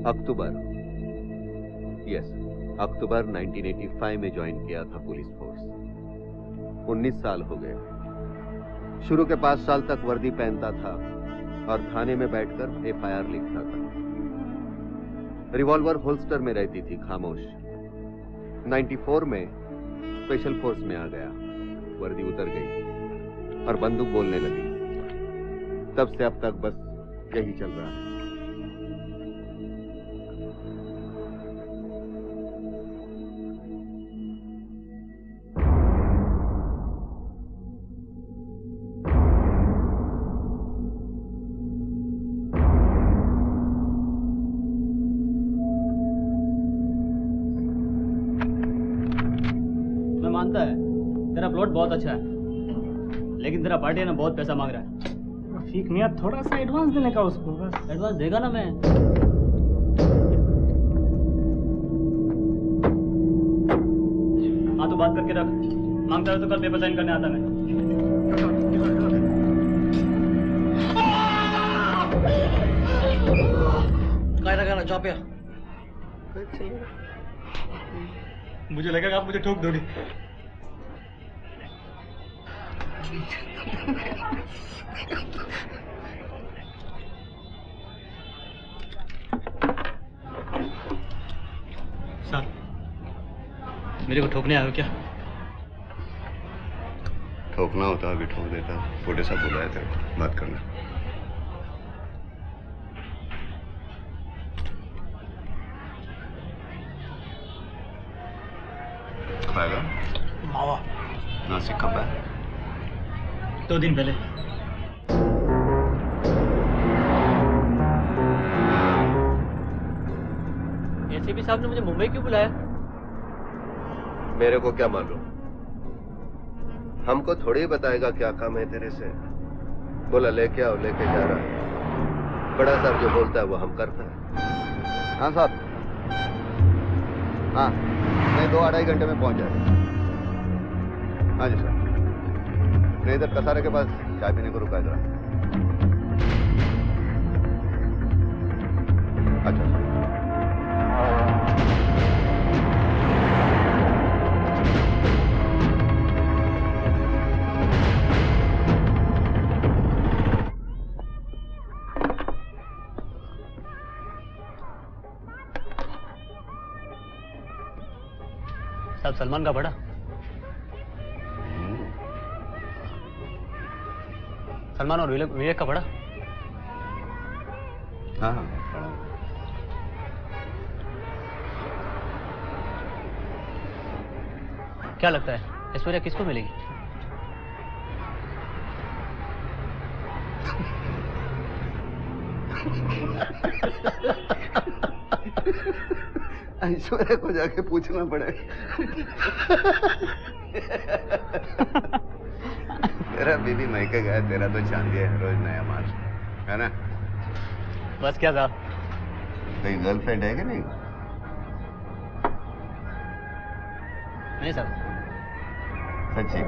अक्टूबर 1985 में ज्वाइन किया था पुलिस फोर्स। 19 साल हो गए। शुरू के 5 साल तक वर्दी पहनता था और थाने में बैठकर FIR लिखता था। रिवॉल्वर होल्स्टर में रहती थी, खामोश। 94 में स्पेशल फोर्स में आ गया, वर्दी उतर गई और बंदूक बोलने लगी। तब से अब तक बस यही चल रहा है। तेरा प्लॉट बहुत अच्छा है, लेकिन तेरा पार्टी ना बहुत पैसा मांग रहा है। रफीक मियां थोड़ा सा एडवांस देने का उसको, बस। एडवांस देगा ना मैं। हाँ तो बात करके रख, मांगता है तो कल पेपर साइन करने आता मैं। गाना चौपिया। मुझे लगेगा आप मुझे ठोक दोगे। सर, मेरे को ठोकने आए हो क्या? ठोकना होता अभी ठोक देता। फोटे साहब बुलाया तेरे को, बात करना। खाएगा? मावा। नासिक कब है? 2 दिन पहले। एसीपी साहब ने मुझे मुंबई क्यों बुलाया? मेरे को क्या मालूम, हमको थोड़ी ही बताएगा क्या काम है तेरे से। बोला लेके आओ, लेके जा रहा है। बड़ा साहब जो बोलता है वो हम करते हैं। हाँ साहब, हाँ नहीं 2-2.5 घंटे में पहुंच जाएगा। हाँ जी सर, नहीं इधर कसारे के पास चाय पीने को रुका जरा। अच्छा साहब, सलमान का बड़ा सलमान और विवेक का बड़ा। हाँ क्या लगता है ऐश्वर्या किसको मिलेगी? ऐश्वर्या को जाके पूछना पड़ेगा। तेरा बीबी मैके गया, तेरा तो चांदी है, रोज नया माल है ना। बस क्या साहब? कोई गर्लफ्रेंड है कि नहीं? नहीं साहब। सच्ची?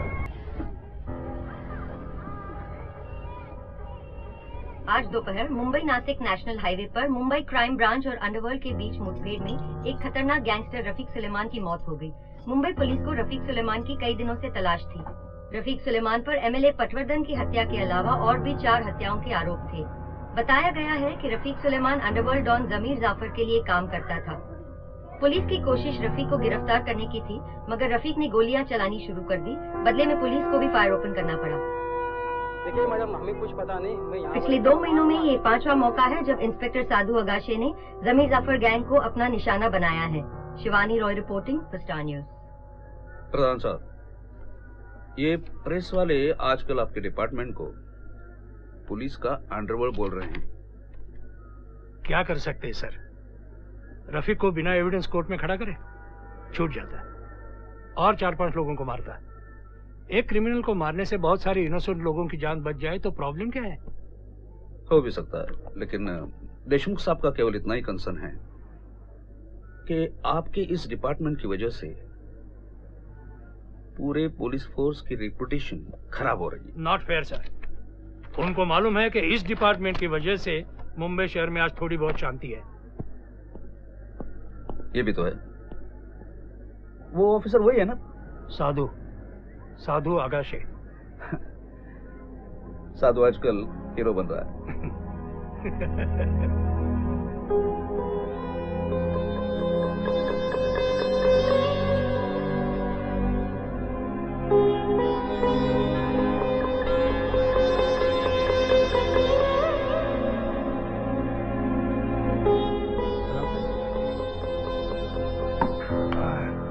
आज दोपहर मुंबई नासिक नेशनल हाईवे पर मुंबई क्राइम ब्रांच और अंडरवर्ल्ड के बीच मुठभेड़ में एक खतरनाक गैंगस्टर रफीक सुलेमान की मौत हो गई। मुंबई पुलिस को रफीक सुलेमान की कई दिनों से तलाश थी। रफीक सुलेमान पर MLA पटवर्धन की हत्या के अलावा और भी 4 हत्याओं के आरोप थे। बताया गया है कि रफीक सुलेमान अंडरवर्ल्ड डॉन जमीर जाफर के लिए काम करता था। पुलिस की कोशिश रफीक को गिरफ्तार करने की थी, मगर रफीक ने गोलियां चलानी शुरू कर दी। बदले में पुलिस को भी फायर ओपन करना पड़ा। देखिए मैडम, हमें कुछ पता नहीं। मैं यहाँ पिछले 2 महीनों में ये 5वां मौका है जब इंस्पेक्टर साधु अगाशे ने जमीर जाफर गैंग को अपना निशाना बनाया है। Shivani Roy reporting for Star News. प्रधान साहब, ये प्रेस वाले आजकल आपके डिपार्टमेंट को पुलिस का अंडरवर्ल्ड बोल रहे हैं। क्या कर सकते हैं सर? रफीक को बिना एविडेंस कोर्ट में खड़ा करे, छूट जाता है और 4-5 लोगों को मारता है। एक क्रिमिनल को मारने से बहुत सारे इनोसेंट लोगों की जान बच जाए तो प्रॉब्लम क्या है? हो भी सकता है, लेकिन देशमुख साहब का केवल इतना ही कंसर्न है कि आपके इस डिपार्टमेंट की वजह से पूरे पुलिस फोर्स की रेपुटेशन खराब हो रही है। Not fair sir. उनको मालूम है कि इस डिपार्टमेंट की वजह से मुंबई शहर में आज थोड़ी बहुत शांति है। ये भी तो है। वो ऑफिसर वही है ना? साधु, साधु आगाशे। साधु आजकल हीरो बन रहा है।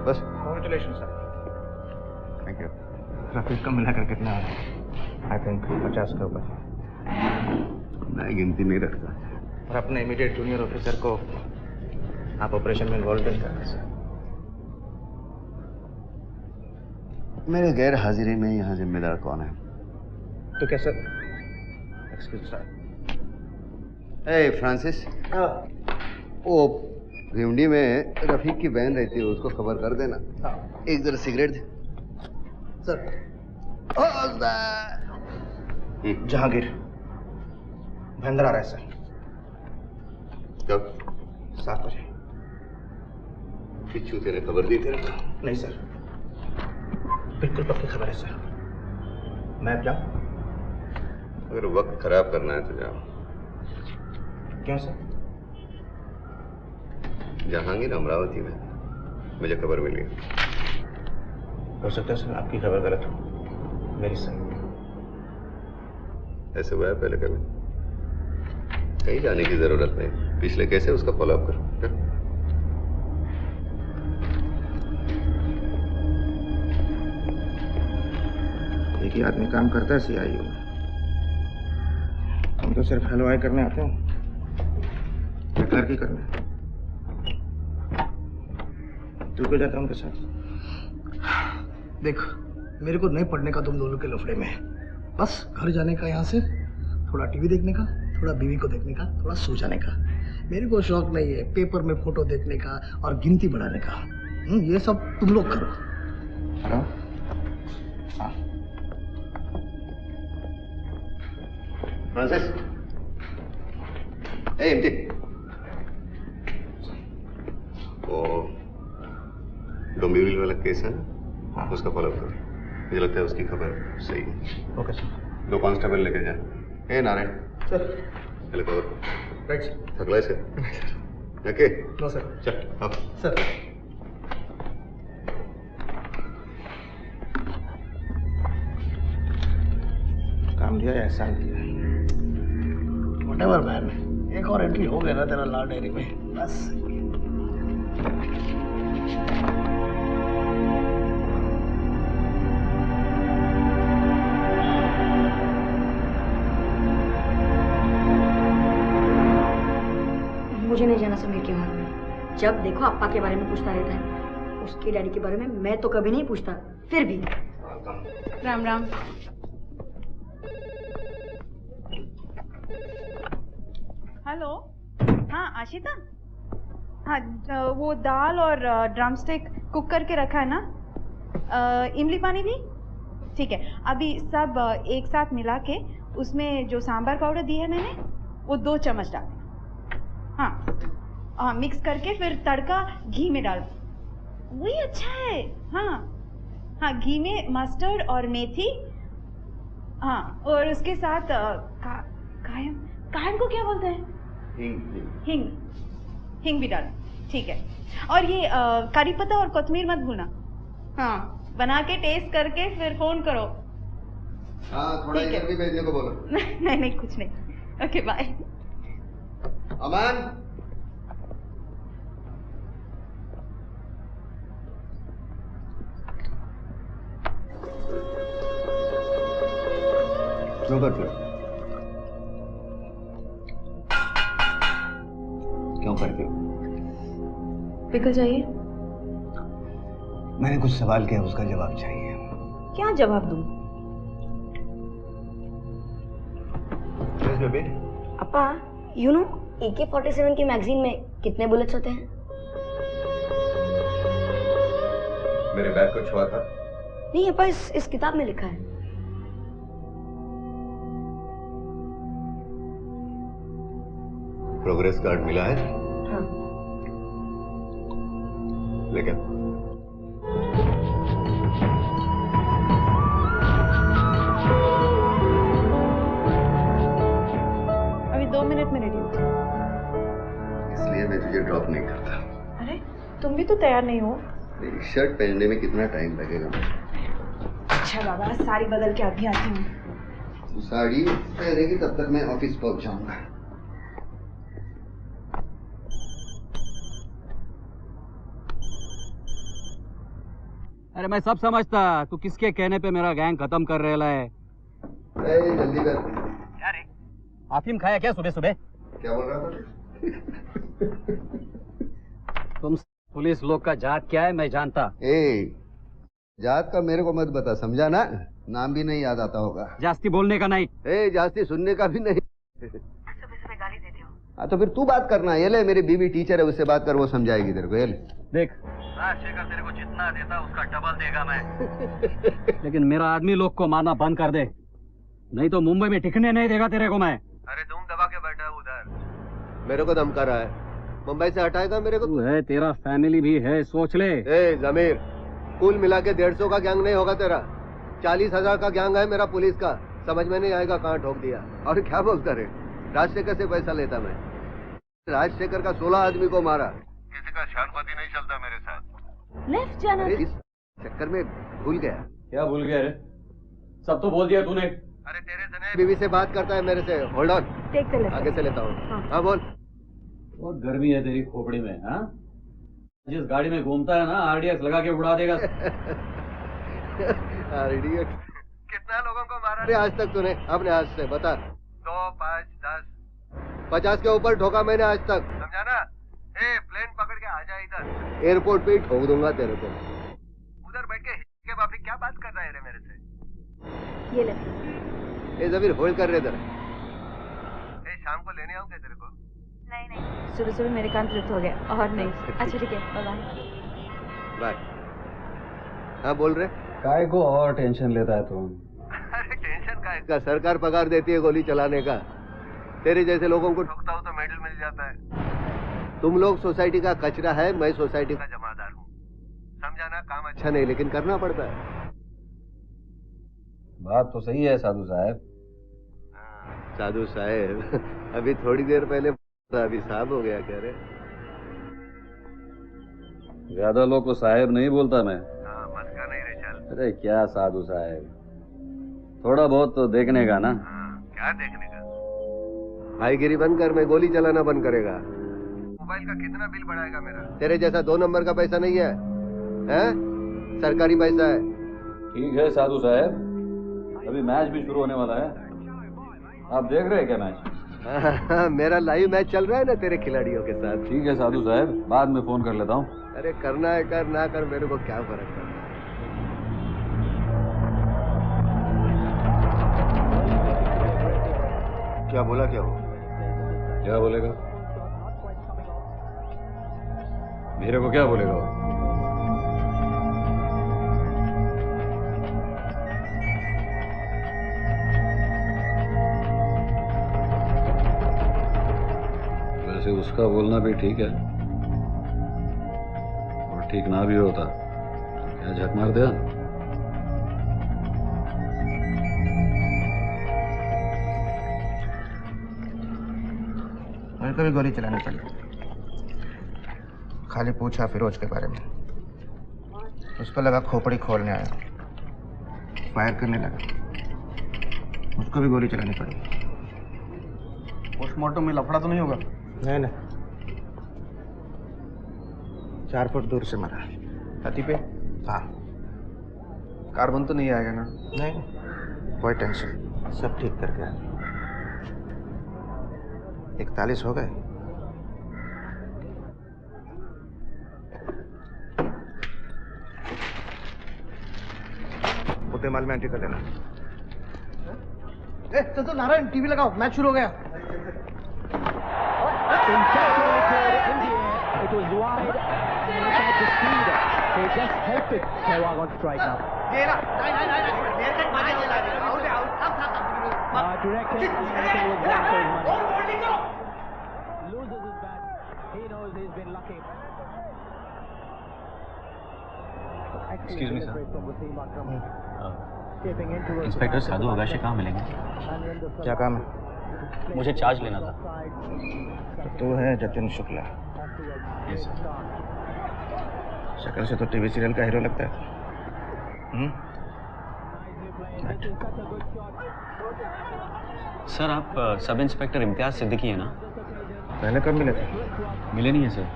बस Congratulations, sir. Thank you. Rafiq को मिलाकर कितना है? आई थिंक 50 के ऊपर। मैं गिनती नहीं रखता। और अपने इमीडिएट जूनियर ऑफिसर को आप ऑपरेशन में इन्वॉल्व नहीं कर रहे सर। मेरे गैर हाजिरी में यहाँ जिम्मेदार कौन है? तो क्या सर? Excuse sir. ए फ्रांसिस, वो भिवंडी में रफीक की बहन रहती है, उसको खबर कर देना। एक जरा सिगरेट दे। सर। जहांगीर महेंद्र आ रहा है सर। कब? 7 बजे। किच्चू तेरे खबर दी तेरे को? नहीं सर, बिल्कुल पक्की खबर है सर। मैं अब जाऊं? अगर वक्त खराब करना है तो जाओ। क्यों सर? जहांगीर अमरावती में, मुझे खबर मिली। हो सकता है सर आपकी खबर गलत हो, मेरी सही। ऐसे हुआ है पहले कभी? कहीं जाने की जरूरत नहीं, पिछले कैसे उसका फॉलोअप कर। एक ही आदमी काम करता है CIO में। हम तो सिर्फ हलवाई करने आते हैं, बेकार की करने। तू क्यों जाता है उनके साथ? देख, मेरे को नहीं पढ़ने का तुम दोनों के लफड़े में। बस घर जाने का, यहाँ से थोड़ा टीवी देखने का, थोड़ा बीवी को देखने का, थोड़ा सो जाने का। मेरे को शौक नहीं है पेपर में फोटो देखने का और गिनती बढ़ाने का। ये सब तुम लोग करो। हेलो? हाँ। फ्रांसिस, ए एमटी, वो डोंबिवली वाला केस है ना, हाँ। उसका फॉलोअप करो। मुझे लगता है उसकी खबर सही है। Okay sir. 2 कांस्टेबल लेके जा। ए नारायण, सर। चले कवर। Right sir. थकला से? ओके। No sir. चल अब। सर। काम दिया या एहसान किया? व्हाटएवर मैन, एक और एंट्री हो गया ना तेरा लॉ डायरी में, बस। मुझे नहीं जाना समीर के वहाँ। जब देखो अप्पा के बारे में पूछता रहता है, उसके डैडी के बारे में मैं तो कभी नहीं पूछता, फिर भी। राम राम। हेलो, हाँ आशिता। हाँ, वो दाल और ड्रम स्टिक कुक करके रखा है ना? इमली पानी भी ठीक है। अभी सब एक साथ मिला के उसमें जो सांभर पाउडर दी है मैंने, वो 2 चम्मच डाल। हाँ, मिक्स करके फिर तड़का घी में डाल, वही अच्छा है। हाँ, घी में मस्टर्ड और मेथी। हाँ, और उसके साथ कायम, कायम को क्या बोलते हैं? हिंग भी डाल, ठीक है। और ये करी पत्ता और कोतमीर मत भूलना। हाँ, बना के टेस्ट करके फिर फोन करो। हाँ, थोड़ा इधर भी भेजने को बोलो। नहीं कुछ नहीं। Okay bye. अमान, क्यों करते हो? क्यों करते हो? पिकल चाहिए? मैंने कुछ सवाल किया, उसका जवाब चाहिए। क्या जवाब दूं? Baby, Appa, you know AK-47 की मैगजीन में कितने बुलेट्स होते हैं? मेरे बैग को छुआ था? नहीं अप्पा, इस किताब में लिखा है। प्रोग्रेस कार्ड मिला है? हाँ। लेकिन अभी 2 मिनट में रेडी हो। इसलिए मैं तुझे ड्रॉप नहीं करता। अरे तुम भी तो तैयार नहीं हो। मेरी शर्ट पहनने में कितना टाइम लगेगा? अच्छा बाबा, साड़ी बदल के अभी आती हूँ। तू साड़ी पहनेगी तब तक मैं ऑफिस पहुंच जाऊंगा। अरे मैं सब समझता, तू किसके कहने पे मेरा गैंग खत्म कर रहा है। जल्दी कर। क्या रे, अफीम खाया क्या सुबह सुबह? क्या बोल रहा था? तुम पुलिस लोग का जात क्या है मैं जानता। जात का मेरे को मत बता, समझा ना? नाम भी नहीं याद आता होगा। जास्ती बोलने का नहीं। जास्ती सुनने का भी नहीं। सुबह सुबह गाली देते हो। हाँ तो फिर तू बात करना। ये ले, मेरी बीवी टीचर है, उससे बात कर, वो समझाएगी तेरे को। ये ले। देख राजशेखर तेरे को जितना देता उसका डबल देगा मैं। लेकिन मेरा आदमी लोग को मारना बंद कर दे, नहीं तो मुंबई में टिकने नहीं देगा तेरे को मैं। अरे तुम दबा के बैठा है उधर। मेरे को धमका रहा है, मुंबई से हटाएगा मेरे को? तू है, तेरा फैमिली भी है, सोच ले। जमीर, कुल मिला के 150 का गैंग नहीं होगा तेरा, 40,000 का गैंग है मेरा पुलिस का। समझ में नहीं आएगा कहाँ ठोक दिया। और क्या बोलता रे, राजशेखर से पैसा लेता मैं। राजशेखर का 16 आदमी को मारा। किसी का शानपति नहीं चलता मेरे साथ। लेफ्ट जाना। इस चक्कर में भूल गया। क्या भूल गया रे? सब तो बोल दिया तूने। अरे तेरे से नहीं। बीवी से बात करता है मेरे से। होल्ड ऑन, आगे से लेता हूँ। हाँ बोल। बहुत गर्मी है तेरी खोपड़ी में। हाँ, जिस गाड़ी में घूमता है ना, आरडीएक्स लगा के उड़ा देगा। आरडीएक्स कितना लोगों को मारा? अरे आज तक तूने अपने हाथ से बता। 2, 5, 10, 50 के ऊपर ठोका मैंने आज तक, समझा ना? प्लेन पकड़ के आ जा इधर। एयरपोर्ट पे ही ठोक दूंगा तेरे को। उधर बैठ के बापी क्या बात कर रहा है रे मेरे से? ये ले। जमीर होल्ड कर रहे इधर। शाम को लेने आऊँ क्या तेरे को? नहीं, सुबह सुबह मेरे कान तृप्त हो गए और नहीं। अच्छा ठीक है, बाय बाय। हाँ बोल रहे। काय को और टेंशन लेता है तुम? अरे टेंशन का का सरकार पगार देती है गोली चलाने का। तेरे जैसे लोगों को ठोकता हूँ तो मेडल मिल जाता है। तुम लोग सोसाइटी का कचरा है, मैं सोसाइटी का जमादार हूँ, समझा ना? काम अच्छा नहीं, लेकिन करना पड़ता है। बात तो सही है साधु साहब। साधु साहब अभी थोड़ी देर पहले अभी साहब हो गया क्या रे? ज्यादा लोग को साहेब नहीं बोलता मैं। मस्का नहीं रे चल। अरे क्या साधु साहब, थोड़ा बहुत तो देखने का ना। क्या देखने का? भाईगिरी बंद कर, मैं गोली चलाना बंद करेगा। मोबाइल का कितना बिल बढ़ाएगा मेरा? तेरे जैसा 2 नंबर का पैसा नहीं है, हैं? सरकारी पैसा है। ठीक है साधु साहब, अभी मैच भी शुरू होने वाला है, आप देख रहे हैं क्या मैच? मेरा लाइव मैच चल रहा है ना तेरे खिलाड़ियों के साथ। ठीक है साधु साहब, बाद में फोन कर लेता हूँ। अरे करना है कर, ना कर, मेरे को क्या फर्क पड़ता है। क्या बोला? क्या हो? क्या बोलेगा? मेरे को क्या बोलेगा वो? वैसे उसका बोलना भी ठीक है, और ठीक ना भी होता क्या झक मार दिया? मेरे को भी गोली चलानी पड़ी। खाली पूछा फिरोज के बारे में, उसको लगा खोपड़ी खोलने आया, फायर करने लगा, उसको भी गोली चलानी पड़ी। पोस्टमार्टम में लफड़ा तो नहीं होगा? नहीं नहीं, 4 फुट दूर से मरा। छाती पे? हाँ। कार्बन तो नहीं आएगा ना? नहीं, कोई टेंशन, सब ठीक कर गया। 41 हो गए। उतने माल में एंट्री कर लेना। चल तो नारायण, टीवी लगाओ, मैच शुरू हो गया। It was wide and he tried to speed it. So he just helped it. Sehwag on strike now. Direction, everything was going for his money. Loses his bat. He knows he's been lucky. Excuse me sir, inspector Sadhu Agashi कहाँ मिलेंगे? क्या काम है? मुझे charge लेना था। तो तू है जतिन शुक्ला? Yes sir. शक्ल से तो टीवी सीरियल का हीरो लगता है। सर आप सब इंस्पेक्टर इम्तियाज सिद्दीकी है ना? पहले कब मिले थे? मिले नहीं है सर,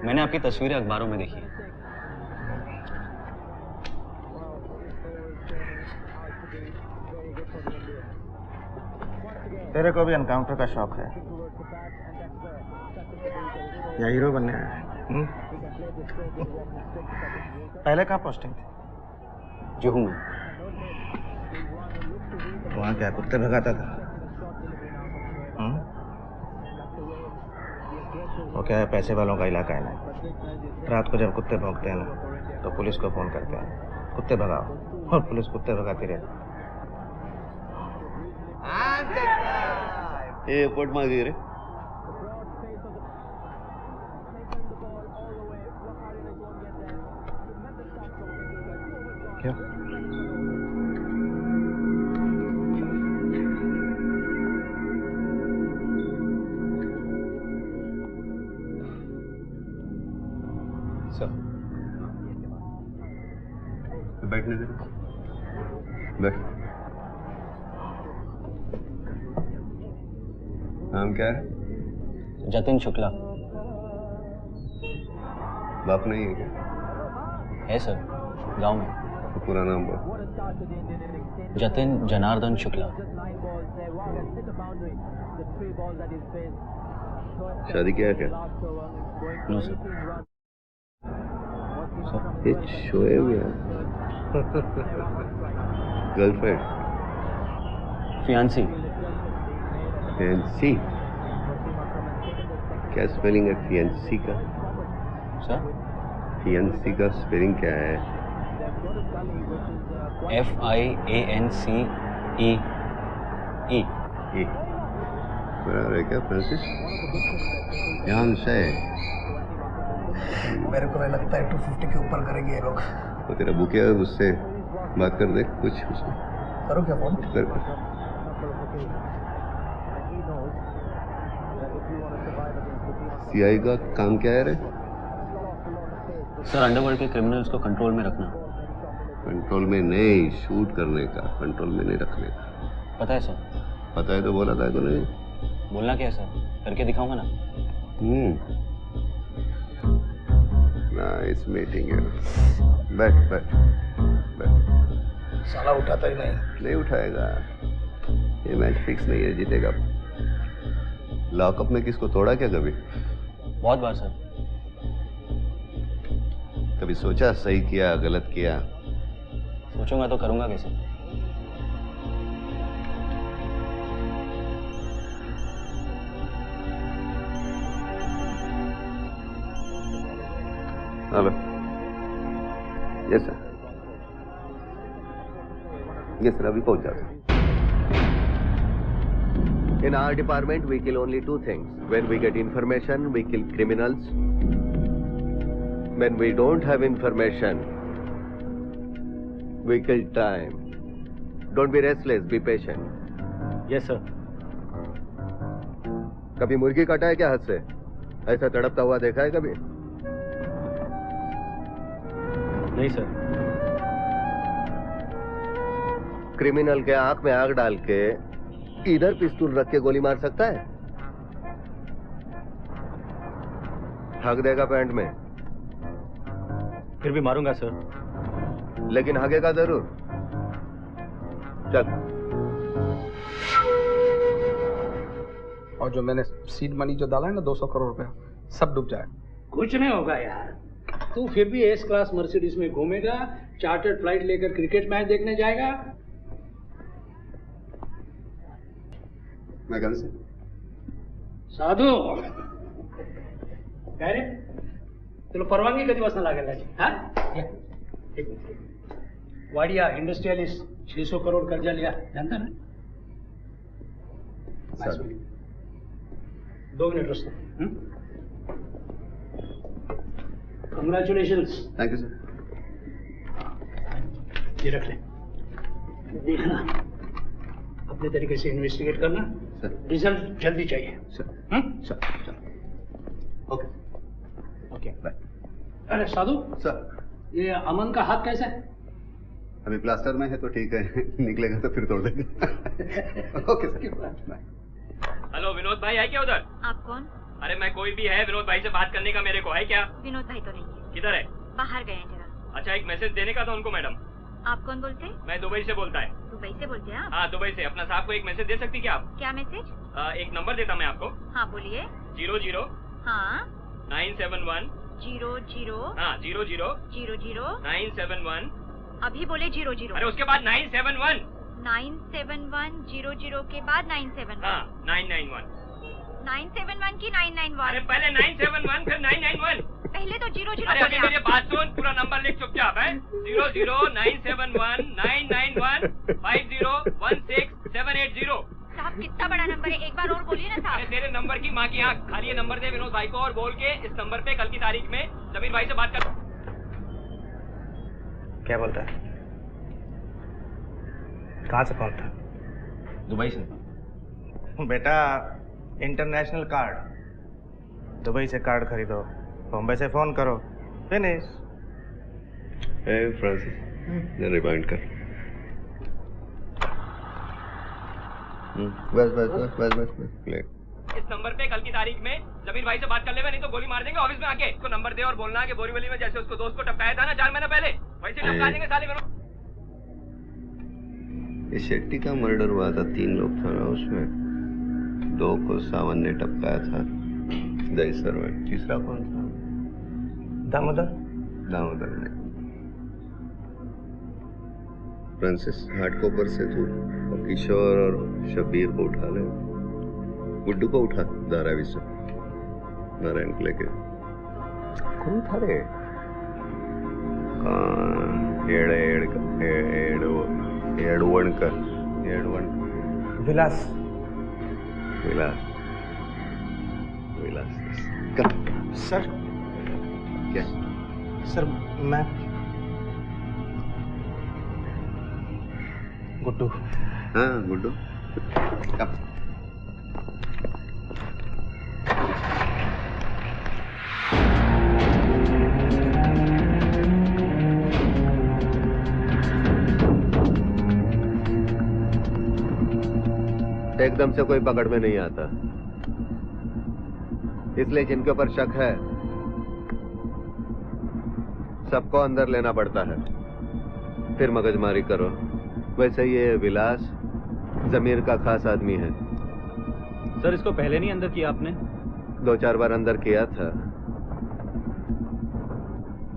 मैंने आपकी तस्वीरें अखबारों में देखी। तेरे को भी एनकाउंटर का शौक है या हीरो बनने आया है? पहले कहाँ पोस्टिंग थी? जुहू में। वहाँ क्या कुत्ते भगाता था? वो क्या है, पैसे वालों का इलाका है ना। रात को जब कुत्ते भौंकते हैं ना तो पुलिस को फोन करते हैं, कुत्ते भगाओ, और पुलिस कुत्ते भगाती रहती। एयरपोर्ट में गई रे। क्यों? सर बैठने दे। बैठ। नाम क्या है? जतिन शुक्ला। बाप नहीं है क्या? है सर, गांव में। तो पूरा नाम बोल। जतिन जनार्दन शुक्ला। शादी किया है क्या? No sir. ये शोएब है। गर्लफ्रेंड? फियांसी। फियांसी? क्या स्पेलिंग है फियांसी का? सर? फियांसी का स्पेलिंग क्या है? FIANCE। बराबर है क्या फ्रांसिस? ध्यान से। मेरे को नहीं लगता है 250 के ऊपर करेंगे ये लोग। तो तेरा बुकिया है, उससे बात कर दे कुछ उससे। करो क्या फोन? कर। सीआई का काम क्या है रे? सर अंडरवर्ल्ड के क्रिमिनल्स को कंट्रोल में रखना। कंट्रोल में नहीं, शूट करने का, कंट्रोल में नहीं रखने का। पता है सर। पता है तो बोला था तो नहीं? बोलना क्या है सर, करके दिखाऊंगा ना। Nice meeting you. बैठ बैठ बैठ। साला उठाता ही नहीं। नहीं उठाएगा, ये मैच फिक्स नहीं है, जीतेगा। लॉकअप में किसको तोड़ा क्या कभी? बहुत बार सर। कभी सोचा सही किया गलत किया? सोचूंगा तो करूंगा कैसे? Hello. Yes sir. Yes sir, अभी पहुंच जाता। In our department, we kill only two things. When we get information, we kill criminals. When we don't have information, we kill time. Don't be restless, be patient. Yes, sir. कभी मुर्गी काटा है क्या हाथ से? ऐसा तड़पता हुआ देखा है कभी? नहीं सर। क्रिमिनल के आंख में आग डाल के इधर पिस्तौल रख के गोली मार सकता है? हक देगा पैंट में। फिर भी मारूंगा सर। लेकिन हगेगा जरूर। चल। और जो मैंने सीड मनी जो डाला है ना 200 करोड़ रुपया, सब डूब जाए। कुछ नहीं होगा यार, तू फिर भी एस क्लास मर्सिडीज में घूमेगा, चार्टर्ड फ्लाइट लेकर क्रिकेट मैच देखने जाएगा। मैं घर से साधू काय रे, तुला परवानगी कधी वाजता लागेल त्याची? हा या, एक मिनिट। वाडिया इंडस्ट्रियलिस्ट 600 करोड़ कर्जा लिया, जानता ना? 2 मिनट रस्तो। कंग्रैचुलेशंस। Thank you sir. ये रख ले, देखना अपने तरीके से इन्वेस्टिगेट करना, रिजल्ट जल्दी चाहिए। Okay okay bye. अरे साधु सर, ये अमन का हाथ कैसा है? अभी प्लास्टर में है तो ठीक है, निकलेगा तो फिर तोड़ देगा। Okay sir, bye. Hello Vinod भाई है क्या उधर? आप कौन? अरे मैं कोई भी है, विनोद भाई से बात करने का मेरे को है क्या? विनोद भाई तो नहीं है। किधर है? बाहर गए हैं जरा। अच्छा एक मैसेज देने का था उनको मैडम। आप कौन बोलते हैं? मैं दुबई से बोलता है। दुबई से बोलते हैं आप? हाँ दुबई से। अपना साहब को एक मैसेज दे सकती क्या आप? क्या मैसेज? एक नंबर देता मैं आपको। हाँ बोलिए। 00 हाँ 971 00 हाँ 00 00 971 अभी बोले 00। अरे उसके बाद 971 971 00 के बाद 971। हाँ 991 971 की 991। अरे पहले 971 फिर 991। पहले तो 00। अरे अभी मेरी बात सुन, पूरा नंबर लिख चुपचाप है। 00 971 991 50 16 780। साहब कितना बड़ा नंबर है, एक बार और बोलिए ना साहब। अरे तेरे नंबर की माँ की आँख, खाली ये नंबर दे विनोद भाई को और बोल के इस नंबर पे कल की तारीख में जमीर भाई से बात कर। क्या बोलता है? कहाँ से कॉल था? दुबई से। बेटा इंटरनेशनल कार्ड, दुबई से कार्ड खरीदो, बॉम्बे से फोन करो, फिनिश। ए फ्रांसिस, रिमाइंड कर। बस बस बस बस बस बस प्ले। इस नंबर पे कल की तारीख में जमीर भाई से बात कर ले, नहीं तो गोली मार देंगे ऑफिस में आके। इसको नंबर दे और बोलना कि बोरीवली में जैसे उसको दोस्त को टपकाया था ना 4 महीने पहले, वैसे टपका देंगे साले को। ये शेट्टी का मर्डर हुआ था, 3 लोग था ना उसमें, 2 को सावन ने टपकाया था, जय सर्वेंट। तीसरा कौन था? दामोदर। दामोदर ने। फ्रांसिस हार्डकॉपर से तू किशोर और शबीर को उठा ले, गुड्डू को उठा धारावी से, नारायण को लेके। कौन था रे? एडवणकर। विलास। विलास विलास सर। क्या सर मैं गुड्डू। हाँ गुड्डू कम। एकदम से कोई पकड़ में नहीं आता, इसलिए जिनके ऊपर शक है सबको अंदर लेना पड़ता है, फिर मगजमारी करो। वैसे ये विलास जमीर का खास आदमी है। सर इसको पहले नहीं अंदर किया आपने? 2-4 बार अंदर किया था,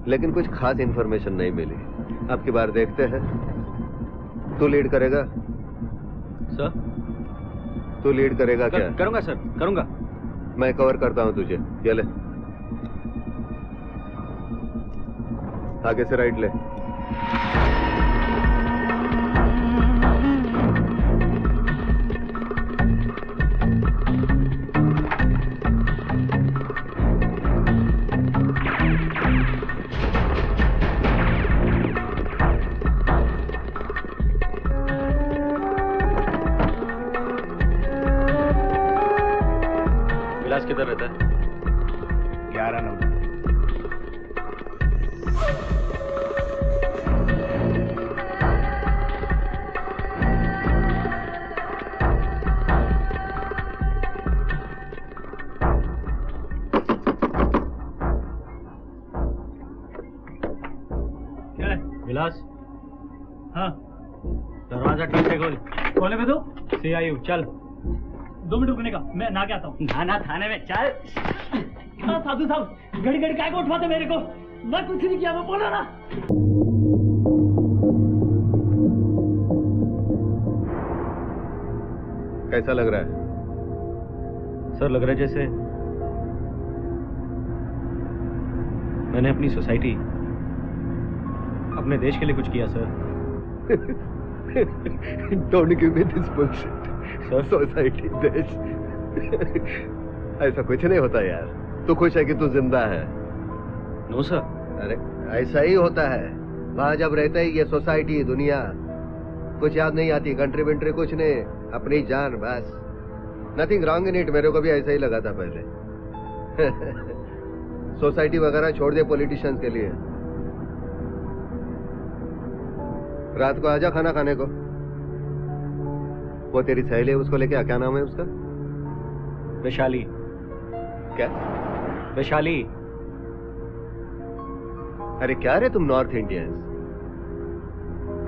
लेकिन कुछ खास इंफॉर्मेशन नहीं मिली। अब की बार देखते हैं। तू लीड करेगा? सर तू लीड करेगा क्या? करूंगा सर, करूंगा। मैं कवर करता हूं तुझे, ये ले। आगे से राइट ले। विलास किधर रहता है? 11 नंबर। क्या है? विलास हाँ दरवाजा ठीक से खोल। खोले में तो CIU चल। 2 मिनट रुकने का, मैं नहा के आता हूँ। ना थाने में चल। हाँ साधु साहब, घड़ी घड़ी काय को उठवाते मेरे को? मैं कुछ नहीं किया, मैं बोला ना। कैसा लग रहा है? सर लग रहा है जैसे मैंने अपनी सोसाइटी, अपने देश के लिए कुछ किया sir. Don't give me this bullshit. Sir society, देश, ऐसा कुछ नहीं होता यार। तू खुश है कि तू जिंदा है? No sir. अरे ऐसा ही होता है। वहां जब रहता ही ये सोसाइटी दुनिया कुछ याद नहीं आती, कंट्री विंट्री कुछ नहीं, अपनी जान बस। नथिंग रॉन्ग इन इट, मेरे को भी ऐसा ही लगा था पहले। सोसाइटी वगैरह छोड़ दे पॉलिटिशियंस के लिए। रात को आजा खाना खाने को। वो तेरी सहेली है, उसको लेके आ, क्या नाम है उसका? वैशाली। क्या? वैशाली। अरे क्या रे तुम नॉर्थ इंडियंस,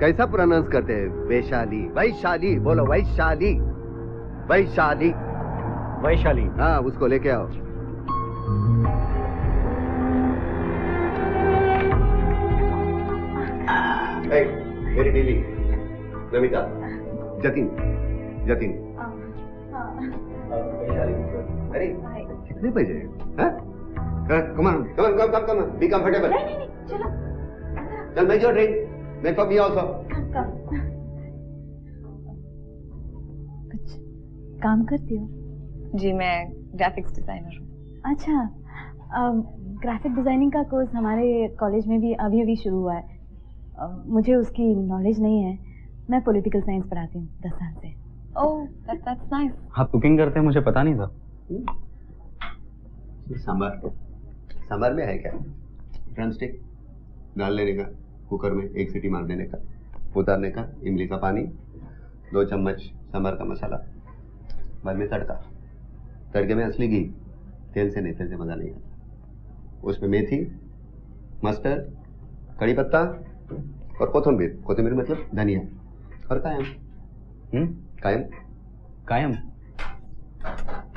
कैसा प्रोनाउंस करते हैं? वैशाली, वैशाली बोलो, वैशाली, वैशाली, वैशाली। हाँ, उसको लेके आओ। मेरी बीवी नमिता, जतिन, जतिन। अरे कितने बजे? Come on, come on, come come, be comfortable. नहीं, चलो। चल make your drink, make for me also. कुछ काम करती हो? जी, मैं ग्राफिक्स डिजाइनर हूँ। अच्छा, ग्राफिक डिजाइनिंग का कोर्स हमारे कॉलेज में भी अभी अभी शुरू हुआ है। मुझे उसकी नॉलेज नहीं है। मैं पॉलिटिकल साइंस पढ़ाती हूँ 10 साल से। ओह, दैट्स नाइस। आप कुकिंग करते हैं, मुझे पता नहीं था। सांबर, सांबर में है क्या? ड्रमस्टिक डाल लेने का, कुकर में 1 सीटी मार देने का, उतारने का, इमली का पानी, 2 चम्मच सांबर का मसाला, बाद में तड़का। तड़के में असली घी, तेल से नहीं, तेल से मजा नहीं आता। उसमें मेथी, मस्टर्ड, कड़ी पत्ता और कोथिंबीर। कोथिंबीर मतलब धनिया और कायम। कायम कायम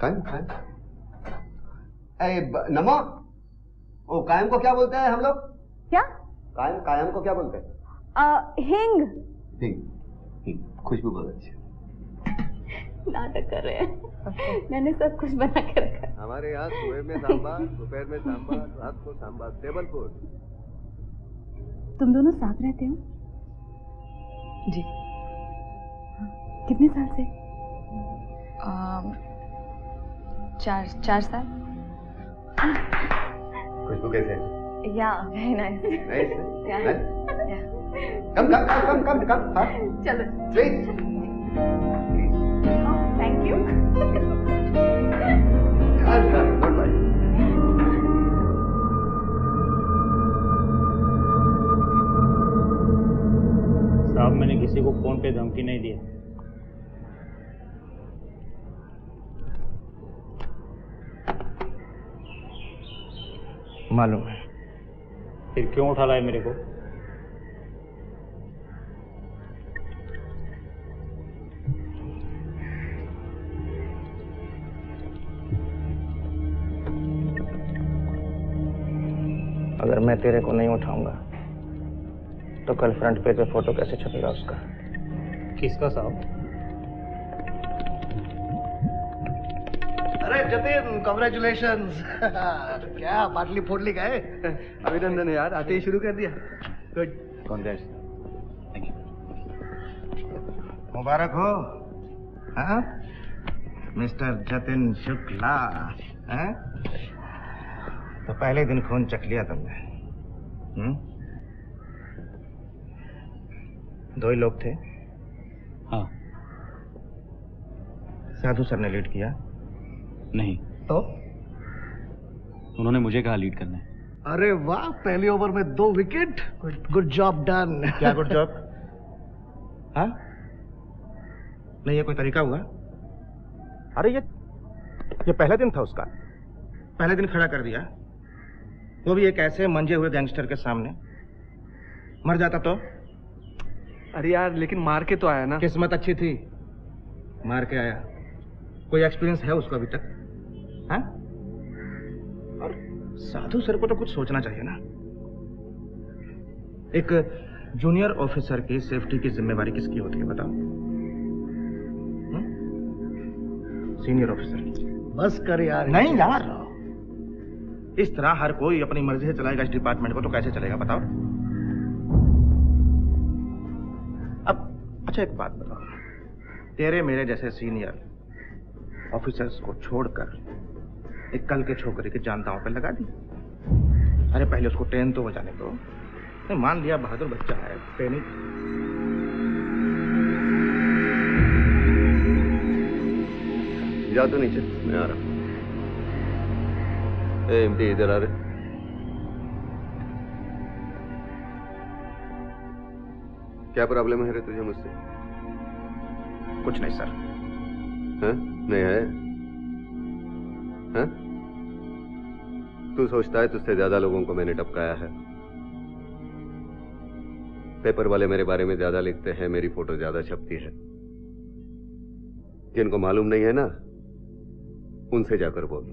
कायम कायम। नमो, ओ कायम को क्या बोलते हैं हम लोग? क्या? कायम, कायम को क्या बोलते हैं? हिंग। हिंग, हिंग, खुशबू बहुत अच्छी। नाटक कर रहे हैं। मैंने सब कुछ बना के रखा है। हमारे यहाँ सुबह में सांभर, दोपहर में सांभर, रात को सांभर, टेबल फूड। तुम दोनों साथ रहते हो? जी। कितने साल से? 4 साल। खुशबू कैसे है? Yeah, very nice. Nice? Come come come come come come. चलो। Please. Thank you. Good bye. साहब, मैंने किसी को फोन पे धमकी नहीं दी। मालूम है। फिर क्यों उठा लाए मेरे को? अगर मैं तेरे को नहीं उठाऊंगा तो कल फ्रंट पेज पे फोटो कैसे छपेगा उसका? किसका साहब? अरे जतिन, कॉन्ग्रेचुलेशंस। क्या बाटली फोड़ ली गए? अभिनंदन यार, आते ही शुरू कर दिया। Good, congrats. Thank you. मुबारक हो। हाँ, मिस्टर जतिन शुक्ला। हाँ? तो पहले दिन खून चख लिया तुमने। 2 ही लोग थे? हाँ। साधु सर ने लीड किया? नहीं। तो उन्होंने मुझे कहा लीड करना है। अरे वाह, पहले ओवर में 2 विकेट। Good job done. क्या गुड जॉब? हाँ? नहीं, ये कोई तरीका हुआ? अरे ये पहला दिन था उसका। पहले दिन खड़ा कर दिया, वो भी एक ऐसे मंजे हुए गैंगस्टर के सामने। मर जाता तो? अरे यार, लेकिन मार के तो आया ना। किस्मत अच्छी थी, मार के आया। कोई एक्सपीरियंस है उसको अभी तक? हाँ? और साधु सर को तो कुछ सोचना चाहिए ना। एक जूनियर ऑफिसर की सेफ्टी की जिम्मेवारी किसकी होती है बताओ? सीनियर ऑफिसर की। बस कर यार। नहीं यार, इस तरह हर कोई अपनी मर्जी से चलाएगा इस डिपार्टमेंट को तो कैसे चलेगा बताओ? अब अच्छा एक बात बताओ, तेरे मेरे जैसे सीनियर ऑफिसर्स को छोड़कर एक कल के छोकरे की जान दांव पे लगा दी। अरे पहले उसको ट्रेन तो हो जाने दो, नहीं, मान लिया बहादुर बच्चा है, ट्रेनिंग। जा तो नीचे, मैं आ रहा हूँ। एमटी इधर आ रहे। क्या प्रॉब्लम है रे तुझे मुझसे? कुछ नहीं सर। हाँ? नहीं है? हाँ? तू सोचता है तुझसे ज्यादा लोगों को मैंने टपकाया है। पेपर वाले मेरे बारे में ज्यादा लिखते हैं, मेरी फोटो ज्यादा छपती है। जिनको मालूम नहीं है ना, उनसे जाकर बोल।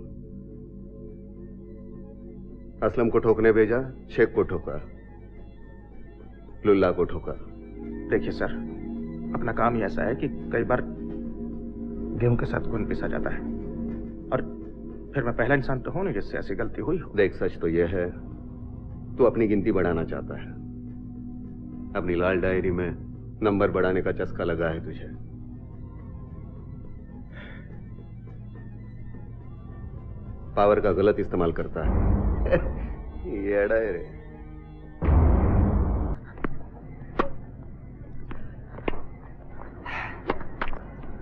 असलम को ठोकने भेजा, शेख को ठोका, लुल्ला को ठोका। देखिए सर, अपना काम ही ऐसा है कि कई बार गेहूं के साथ खून पिसा जाता है, और फिर मैं पहला इंसान तो हूं नहीं जिससे ऐसी गलती हुई हो। देख, सच तो यह है, तू अपनी गिनती बढ़ाना चाहता है। अपनी लाल डायरी में नंबर बढ़ाने का चस्का लगा है तुझे। पावर का गलत इस्तेमाल करता है। ये डायरी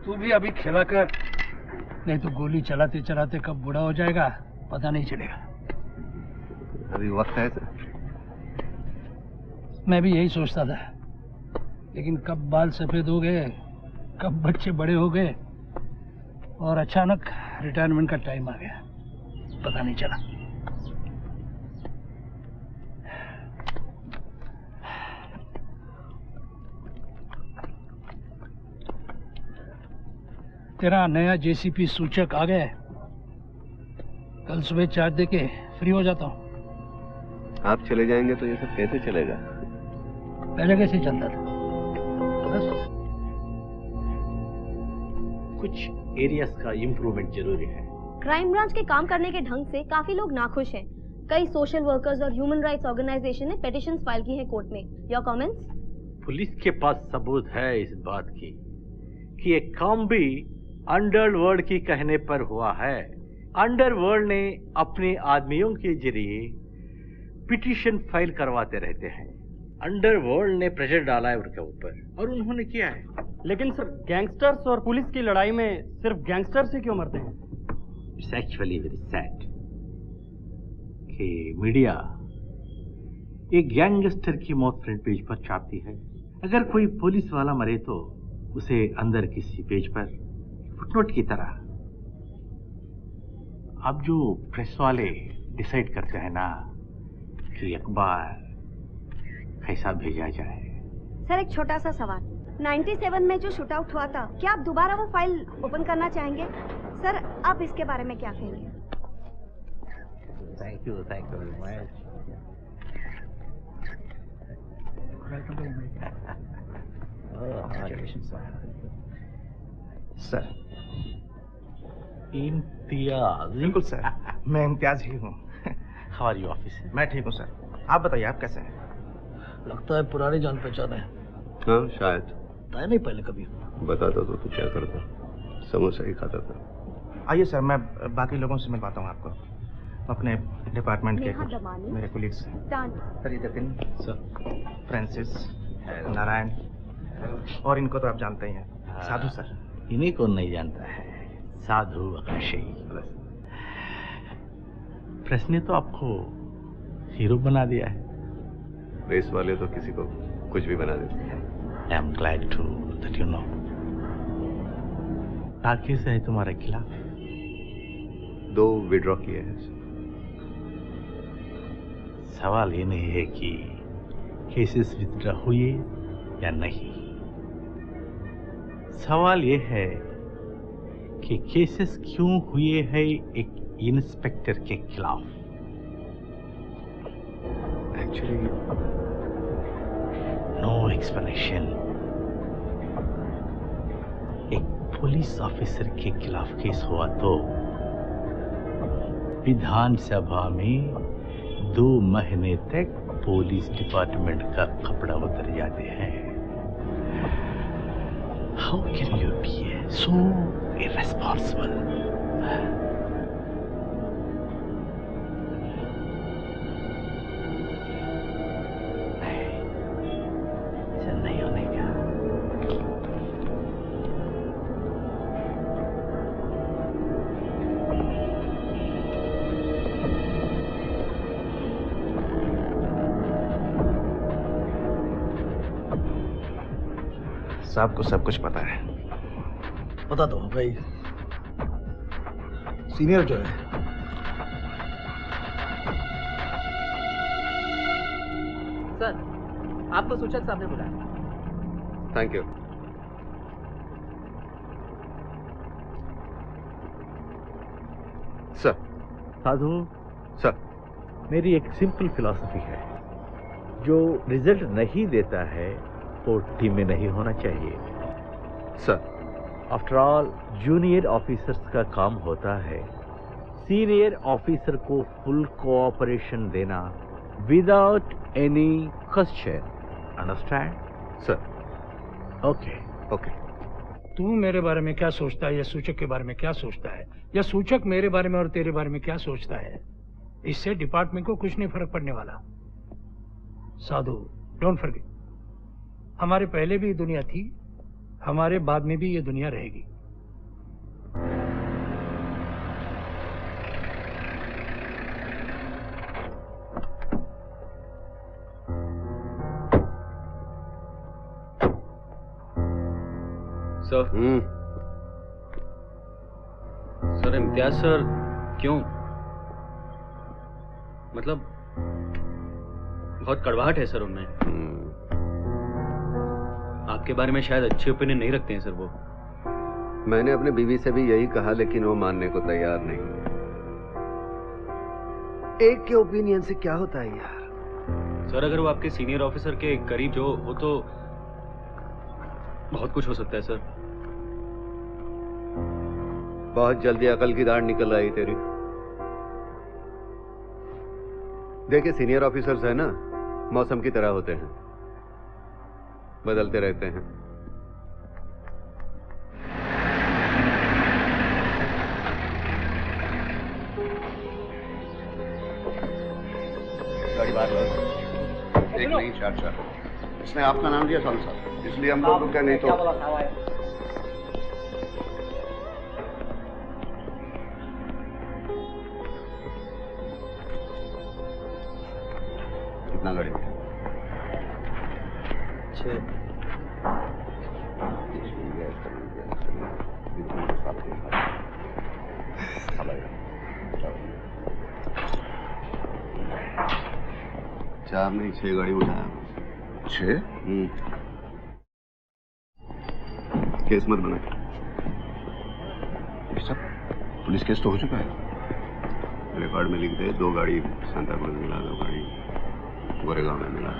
तू भी अभी खेला कर, नहीं तो गोली चलाते चलाते कब बूढ़ा हो जाएगा पता नहीं चलेगा। अभी वक्त है सर। मैं भी यही सोचता था, लेकिन कब बाल सफेद हो गए, कब बच्चे बड़े हो गए, और अचानक रिटायरमेंट का टाइम आ गया, पता नहीं चला। तेरा नया जेसीपी सूचक आ गया है। कल सुबह चार्ज देके फ्री हो जाता हूँ। आप चले जाएंगे तो ये सब कैसे चलेगा? पहले कैसे चलता था? बस कुछ एरियाज का इम्प्रूवमेंट जरूरी है। क्राइम ब्रांच के काम करने के ढंग से काफी लोग नाखुश हैं। कई सोशल वर्कर्स और ह्यूमन राइट्स ऑर्गेनाइजेशन ने पिटीशंस फाइल की हैं कोर्ट में। Your comments? पुलिस के पास सबूत है इस बात की कि ये काम भी अंडरवर्ल्ड की कहने पर हुआ है। अंडरवर्ल्ड ने अपने आदमियों के जरिए पिटीशन फाइल करवाते रहते हैं। अंडरवर्ल्ड ने प्रेशर डाला है उनके ऊपर, और उन्होंने किया है। लेकिन सर, गैंगस्टर्स और पुलिस की लड़ाई में सिर्फ गैंगस्टर्स ही क्यों मरते हैं? इट्स एक्चुअली वेरी सैड कि मीडिया एक गैंगस्टर की मौत फ्रंट पेज पर छापती है। अगर कोई पुलिस वाला मरे तो उसे अंदर किसी पेज पर फुटनोट की तरह। अब जो प्रेस वाले डिसाइड करते हैं ना कि अखबार कैसा भेजा जाए। सर, एक छोटा सा सवाल। 97 में जो शूट आउट हुआ था, क्या आप दोबारा वो फाइल ओपन करना चाहेंगे? सर, आप इसके बारे में क्या कहेंगे? Thank you very much. Sir, Imtiaz. बिल्कुल सर, मैं इम्तियाज ही हूँ। हमारी ऑफिस है। मैं ठीक हूँ सर, आप बताइए आप कैसे हैं? लगता है पुरानी जान पहचान है। हाँ शायद। बताया नहीं पहले कभी। बताता तो तू क्या करता? समोसा ही खाता था। आइए सर, मैं बाकी लोगों से मिलवाता हूँ आपको, अपने डिपार्टमेंट के कुछ मेरे colleagues. Sir, Jatin sir, Francis, Narayan, और इनको तो आप जानते ही हैं। साधु सर। इन्हीं को नहीं जानता है, साधु आकाशी। प्रेस ने तो आपको हीरो बना दिया है। प्रेस वाले तो किसी को कुछ भी बना देते हैं। I am glad to that you know. Case है तुम्हारे खिलाफ? 2 विड्रॉ किए हैं। सवाल ये नहीं है कि केसेस विथड्रॉ हुए या नहीं, सवाल ये है कि केसेस क्यों हुए हैं एक इंस्पेक्टर के खिलाफ। Actually no explanation. एक पुलिस ऑफिसर के खिलाफ केस हुआ तो विधानसभा में 2 महीने तक पुलिस डिपार्टमेंट का कपड़ा उतर जाते हैं। How can you be so irresponsible? साहब को सब कुछ पता है। पता तो भाई, सीनियर जो है सर, आपको सूचक साहब ने बुलाया। Thank you. Sir. Sadhu sir, मेरी एक सिंपल फिलॉसफी है, जो रिजल्ट नहीं देता है वो टीम में नहीं होना चाहिए। Sir. After all junior officers का काम होता है सीनियर ऑफिसर को फुल कोऑपरेशन देना without any question. Understand? Sir. Okay okay. तू मेरे बारे में क्या सोचता है या सूचक के बारे में क्या सोचता है, या सूचक मेरे बारे में और तेरे बारे में क्या सोचता है, इससे डिपार्टमेंट को कुछ नहीं फर्क पड़ने वाला। साधु, डोंट फॉरगेट, हमारे पहले भी ये दुनिया थी, हमारे बाद में भी ये दुनिया रहेगी। सर इम्तियाज सर क्यों, मतलब बहुत कड़वाहट है सर उनमें। आपके बारे में शायद अच्छी ओपिनियन नहीं रखते हैं सर वो। मैंने अपने बीवी से भी यही कहा, लेकिन वो मानने को तैयार नहीं। एक के ओपिनियन से क्या होता है यार। सर अगर वो आपके सीनियर ऑफिसर के करीब जो हो तो बहुत कुछ हो सकता है सर। बहुत जल्दी अकल की दाढ़ निकल आई तेरी। देखिए, सीनियर ऑफिसर्स है ना, मौसम की तरह होते हैं, बदलते रहते हैं। गाड़ी बाहर लो। एक नहीं, चार। इसने आपका नाम दिया साल साहब, इसलिए हम लोग रुके, नहीं तो। कितना गाड़ी में? 6। चार नहीं, 6 गाड़ी उठाया। 6? केस मत बना। ये सब पुलिस केस तो हो चुका है। रिकॉर्ड में लिख दे, 2 गाड़ी सांता क्रूज मिला, 2 गाड़ी गोरेगांव में मिला।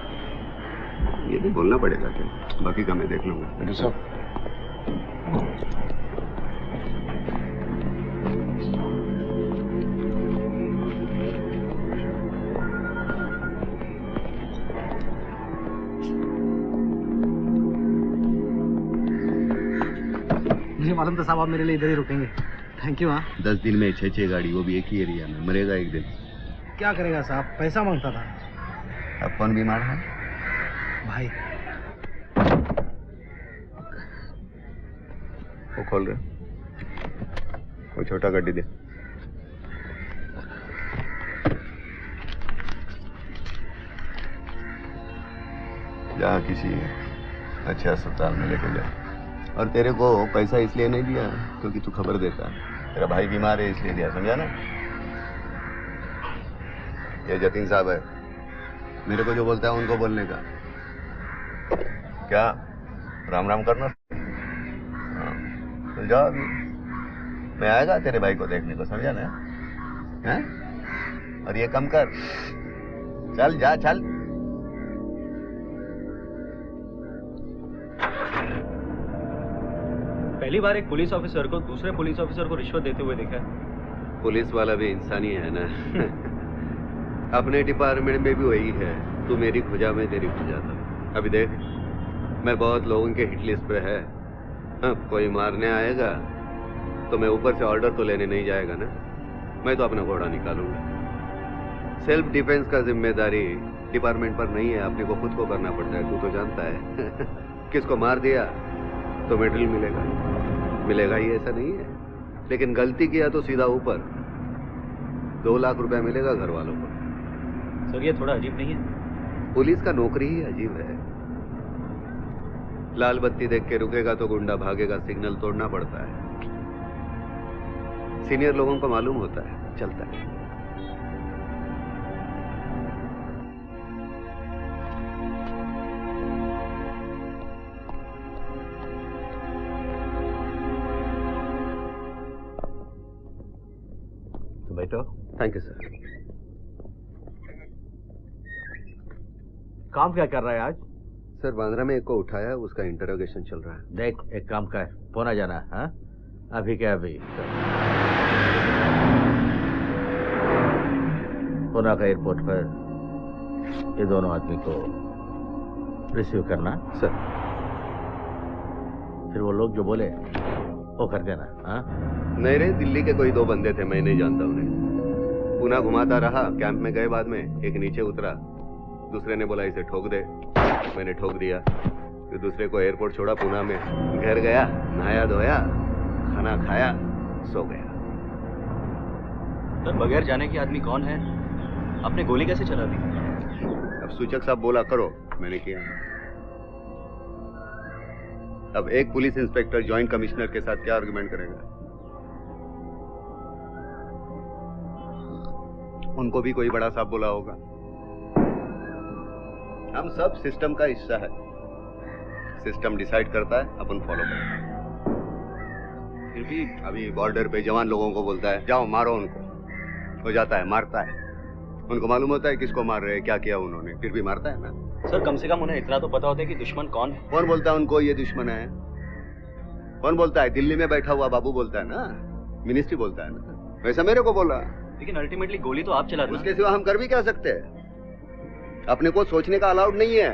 ये भी बोलना पड़ेगा क्या, बाकी का मैं देख लूंगा। सब मुझे मालूम था साहब आप मेरे लिए इधर ही रुकेंगे। Thank you. हाँ, 10 दिन में 6 गाड़ी, वो भी एक ही एरिया में। मरेगा एक दिन। क्या करेगा साहब, पैसा मांगता था। अब कौन बीमार है? भाई वो खोल रहे, वो छोटा गड्डी दे। जा किसी अच्छे अस्पताल में लेके जा। और तेरे को पैसा इसलिए नहीं दिया क्योंकि तू खबर देता है, तेरा भाई बीमार है इसलिए दिया, समझा ना? ये जतीन साहब है, मेरे को जो बोलता है उनको बोलने का। क्या राम राम करना? तो जाओ अभी, मैं आएगा तेरे भाई को देखने को, समझा ना? हैं? और ये कम कर, चल जा, चल। पहली बार एक पुलिस ऑफिसर को दूसरे पुलिस ऑफिसर को रिश्वत देते हुए देखा है। पुलिस वाला भी इंसान ही है ना। अपने डिपार्टमेंट में भी वही है, तू मेरी खुजा में तेरी खुजा था। अभी देख, मैं बहुत लोगों के हिट लिस्ट पे है। कोई मारने आएगा तो मैं ऊपर से ऑर्डर तो लेने नहीं जाएगा ना, मैं तो अपना घोड़ा निकालूंगा। सेल्फ डिफेंस का जिम्मेदारी डिपार्टमेंट पर नहीं है, अपने को खुद को करना पड़ता है, तू तो जानता है। किसको मार दिया तो मेडल मिलेगा, मिलेगा ही ऐसा नहीं है, लेकिन गलती किया तो सीधा ऊपर 2 लाख रुपया मिलेगा घर वालों को। सर ये थोड़ा अजीब नहीं है? पुलिस का नौकरी ही अजीब है। लाल बत्ती देख के रुकेगा तो गुंडा भागेगा, सिग्नल तोड़ना पड़ता है। सीनियर लोगों को मालूम होता है, चलता है। तो बैठो। Thank you sir. काम क्या कर रहा है आज? सर बांद्रा में एक को उठाया, उसका इंटरोगेशन चल रहा है। देख, एक काम कर, पुणे जाना है। हाँ? अभी क्या अभी पुणे का एयरपोर्ट पर ये दोनों आदमी को रिसीव करना। सर फिर वो लोग जो बोले वो कर देना। हाँ? नहीं रे, दिल्ली के कोई 2 बंदे थे, मैं नहीं जानता उन्हें। पुणे घुमाता रहा, कैंप में गए, बाद में एक नीचे उतरा, दूसरे ने बोला इसे ठोक दे, मैंने ठोक दिया। फिर दूसरे को एयरपोर्ट छोड़ा, पुणे में घर गया, नहाया धोया, खाना खाया, सो गया। सर बगैर जाने के आदमी कौन है? आपने गोली कैसे चला दी? अब सूचक साहब बोला करो, मैंने किया। अब एक पुलिस इंस्पेक्टर जॉइंट कमिश्नर के साथ क्या आर्गुमेंट करेगा? उनको भी कोई बड़ा साहब बोला होगा। हम सब सिस्टम का हिस्सा है, सिस्टम डिसाइड करता है, अपन फॉलो करते हैं। फिर भी अभी बॉर्डर पे जवान लोगों को बोलता है जाओ मारो उनको, हो जाता है, मारता है। उनको मालूम होता है किसको मार रहे हैं, क्या किया उन्होंने, फिर भी मारता है ना। सर कम से कम उन्हें इतना तो पता होता है कि दुश्मन कौन है। कौन बोलता है उनको ये दुश्मन है? कौन बोलता है? दिल्ली में बैठा हुआ बाबू बोलता है ना, मिनिस्ट्री बोलता है ना, वैसा मेरे को बोला। लेकिन अल्टीमेटली गोली तो आप चला रहे हैं। उसके सिवा हम कर भी क्या सकते हैं? अपने को सोचने का अलाउड नहीं है,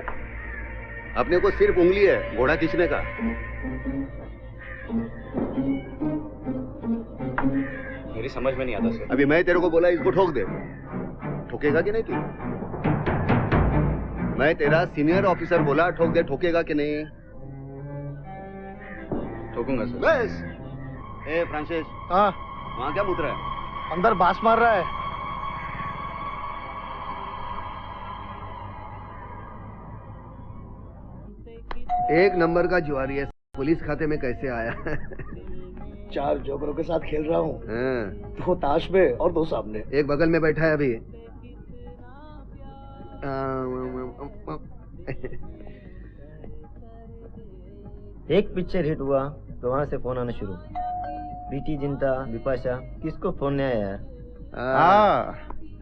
अपने को सिर्फ उंगली है घोड़ा खींचने का। मेरी समझ में नहीं आता सर। अभी मैं तेरे को बोला इसको ठोक दे, ठोकेगा कि नहीं तू? मैं तेरा सीनियर ऑफिसर बोला ठोक दे, ठोकेगा कि नहीं? ठोकूंगा सर। बस। ए फ्रांसिस। हाँ। वहाँ क्या मुत रहा है? अंदर बांस मार रहा है। एक नंबर का जुआरी है, पुलिस खाते में कैसे आया? 4 जोकरों के साथ खेल रहा हूँ। 2 ताश में और 2 सामने। एक बगल में बैठा है अभी। एक पिक्चर हिट हुआ तो वहां से फोन आना शुरू। प्रीति जिंटा, बिपाशा, किसको फोन नहीं आया यार?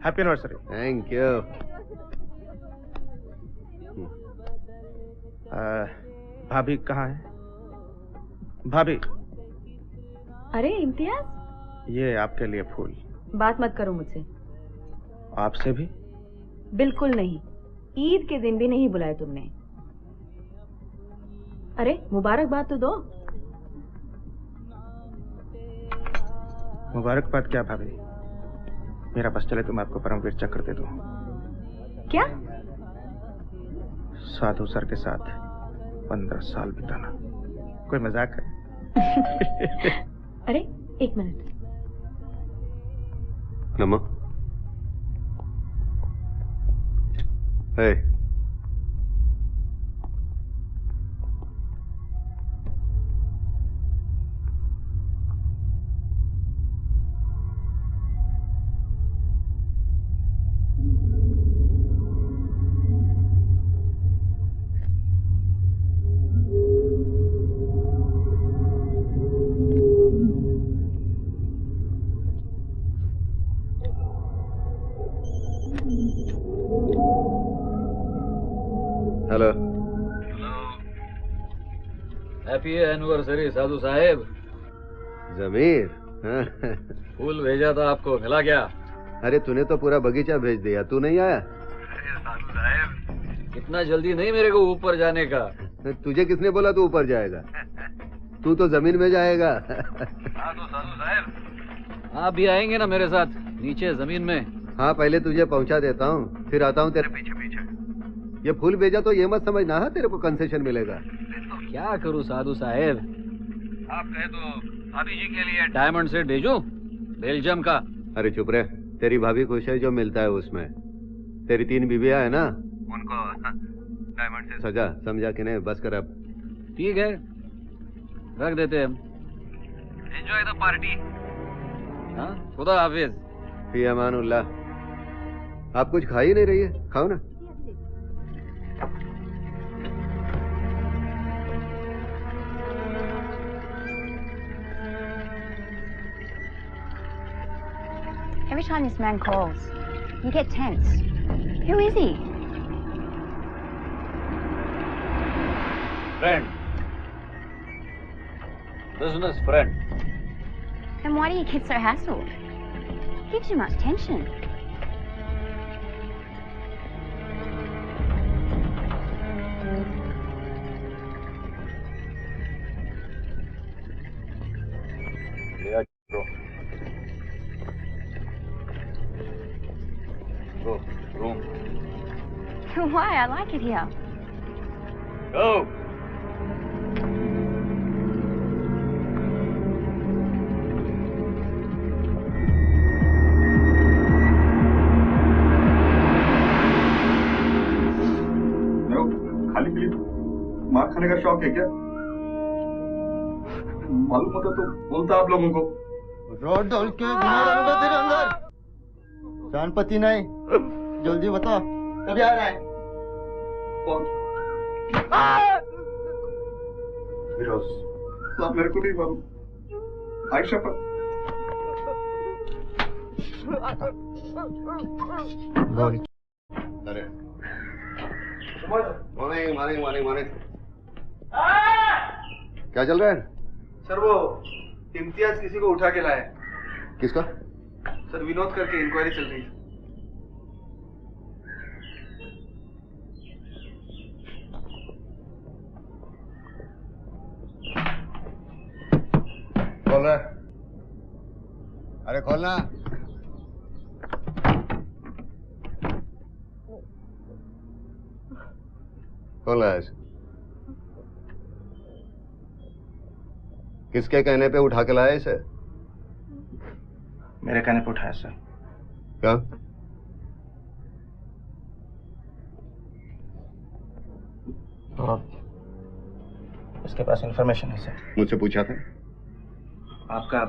Happy anniversary. Thank you. भाभी कहाँ है? भाभी। अरे इम्तियाज, ये आपके लिए फूल। बात मत करो मुझसे। आपसे भी? बिल्कुल नहीं, ईद के दिन भी नहीं बुलाया तुमने। अरे मुबारकबाद तो दो। मुबारकबाद क्या भाभी, मेरा बस चले तो मैं आपको परमवीर चक्र दे दूं। क्या? साधु सर के साथ 15 साल बिताना कोई मजाक है? अरे एक मिनट। नमक। Hey. हेलो। हैप्पी एनिवर्सरी साधु साहेब। जमीर। फूल भेजा था आपको, मिला क्या? अरे तूने तो पूरा बगीचा भेज दिया, तू नहीं आया? अरे साधु साहेब, इतना जल्दी नहीं मेरे को ऊपर जाने का। तुझे किसने बोला तू ऊपर जाएगा? तू तो जमीन में जाएगा। हाँ तो साधु साहेब आप भी आएंगे ना मेरे साथ नीचे जमीन में? हाँ पहले तुझे पहुंचा देता हूँ, फिर आता हूँ तेरे पीछे पीछे। ये फूल भेजा तो ये मत समझना है तेरे को कंसेशन मिलेगा। तो क्या करूँ साधु साहेब, आप कहे तो भाभी जी के लिए डायमंड सेट भेजूं बेल्जियम का? अरे चुप रहे, तेरी भाभी खुश है जो मिलता है उसमें। तेरी 3 बीवियां है ना, उनको डायमंड से सजा, समझा कि नहीं? बस कर अब। ठीक है, रख देते हैं हम। Enjoy the party. हाँ, खुदा हाफिज। फी अमानुल्लाह। आप कुछ खा ही नहीं रही है, खाओ ना। Every time this man calls, you get tense. Who is he? Friend. Business friend. Then why do you get so hassled? Gives you much tension. Yeah, bro. Go, room. Why? I like it here. Go. खाली पीली मार खाने का शौक है क्या? मालूम होता तो बोलता आप लोगों को। रोड ढोल के घुमा तेरे अंदर। जानपति नहीं, जल्दी बता कभी आ रहा है? कौन? फिरोज। साहब मेरे को नहीं मालूम। आयशा पर। बोल। अरे मॉर्निंग मॉर्निंग मॉर्निंग मॉर्निंग। क्या चल रहा है? सर वो इम्तियाज किसी को उठा के लाया। किसका? सर विनोद करके इंक्वायरी चल रही है। खोल रहा है? अरे खोलना। खोल रहा है? किसके कहने पे उठा के लाया इसे? मेरे कहने पे उठाया सर। क्या? तो इसके पास इंफॉर्मेशन है सर। मुझसे पूछा था? आपका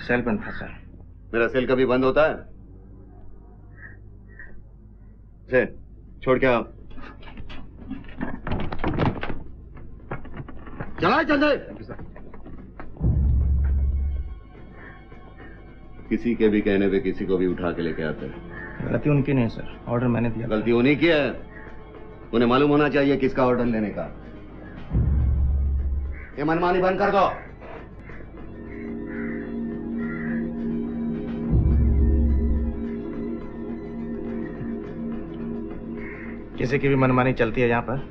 सेल बंद था सर। मेरा सेल कभी बंद होता है? से छोड़ के आओ। चला चंदे। किसी के भी कहने पे किसी को भी उठा के लेके आते हैं। गलती उनकी नहीं सर, ऑर्डर मैंने दिया। गलती उन्हीं की है। उन्हें मालूम होना चाहिए किसका ऑर्डर लेने का। ये मनमानी बंद कर दो। किसी की भी मनमानी चलती है यहाँ पर?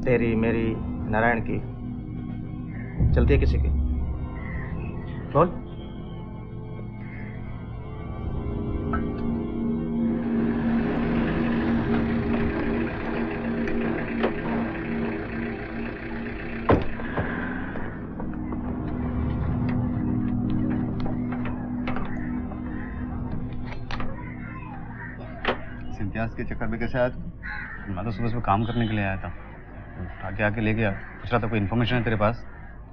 तेरी, मेरी, नारायण की चलती है किसी की? बोल। इम्तियाज के चक्कर में कैसे आया तू? मैं तो सुबह काम करने के लिए आया था, आके आके ले गया। पूछ रहा था कोई इन्फॉर्मेशन है तेरे पास?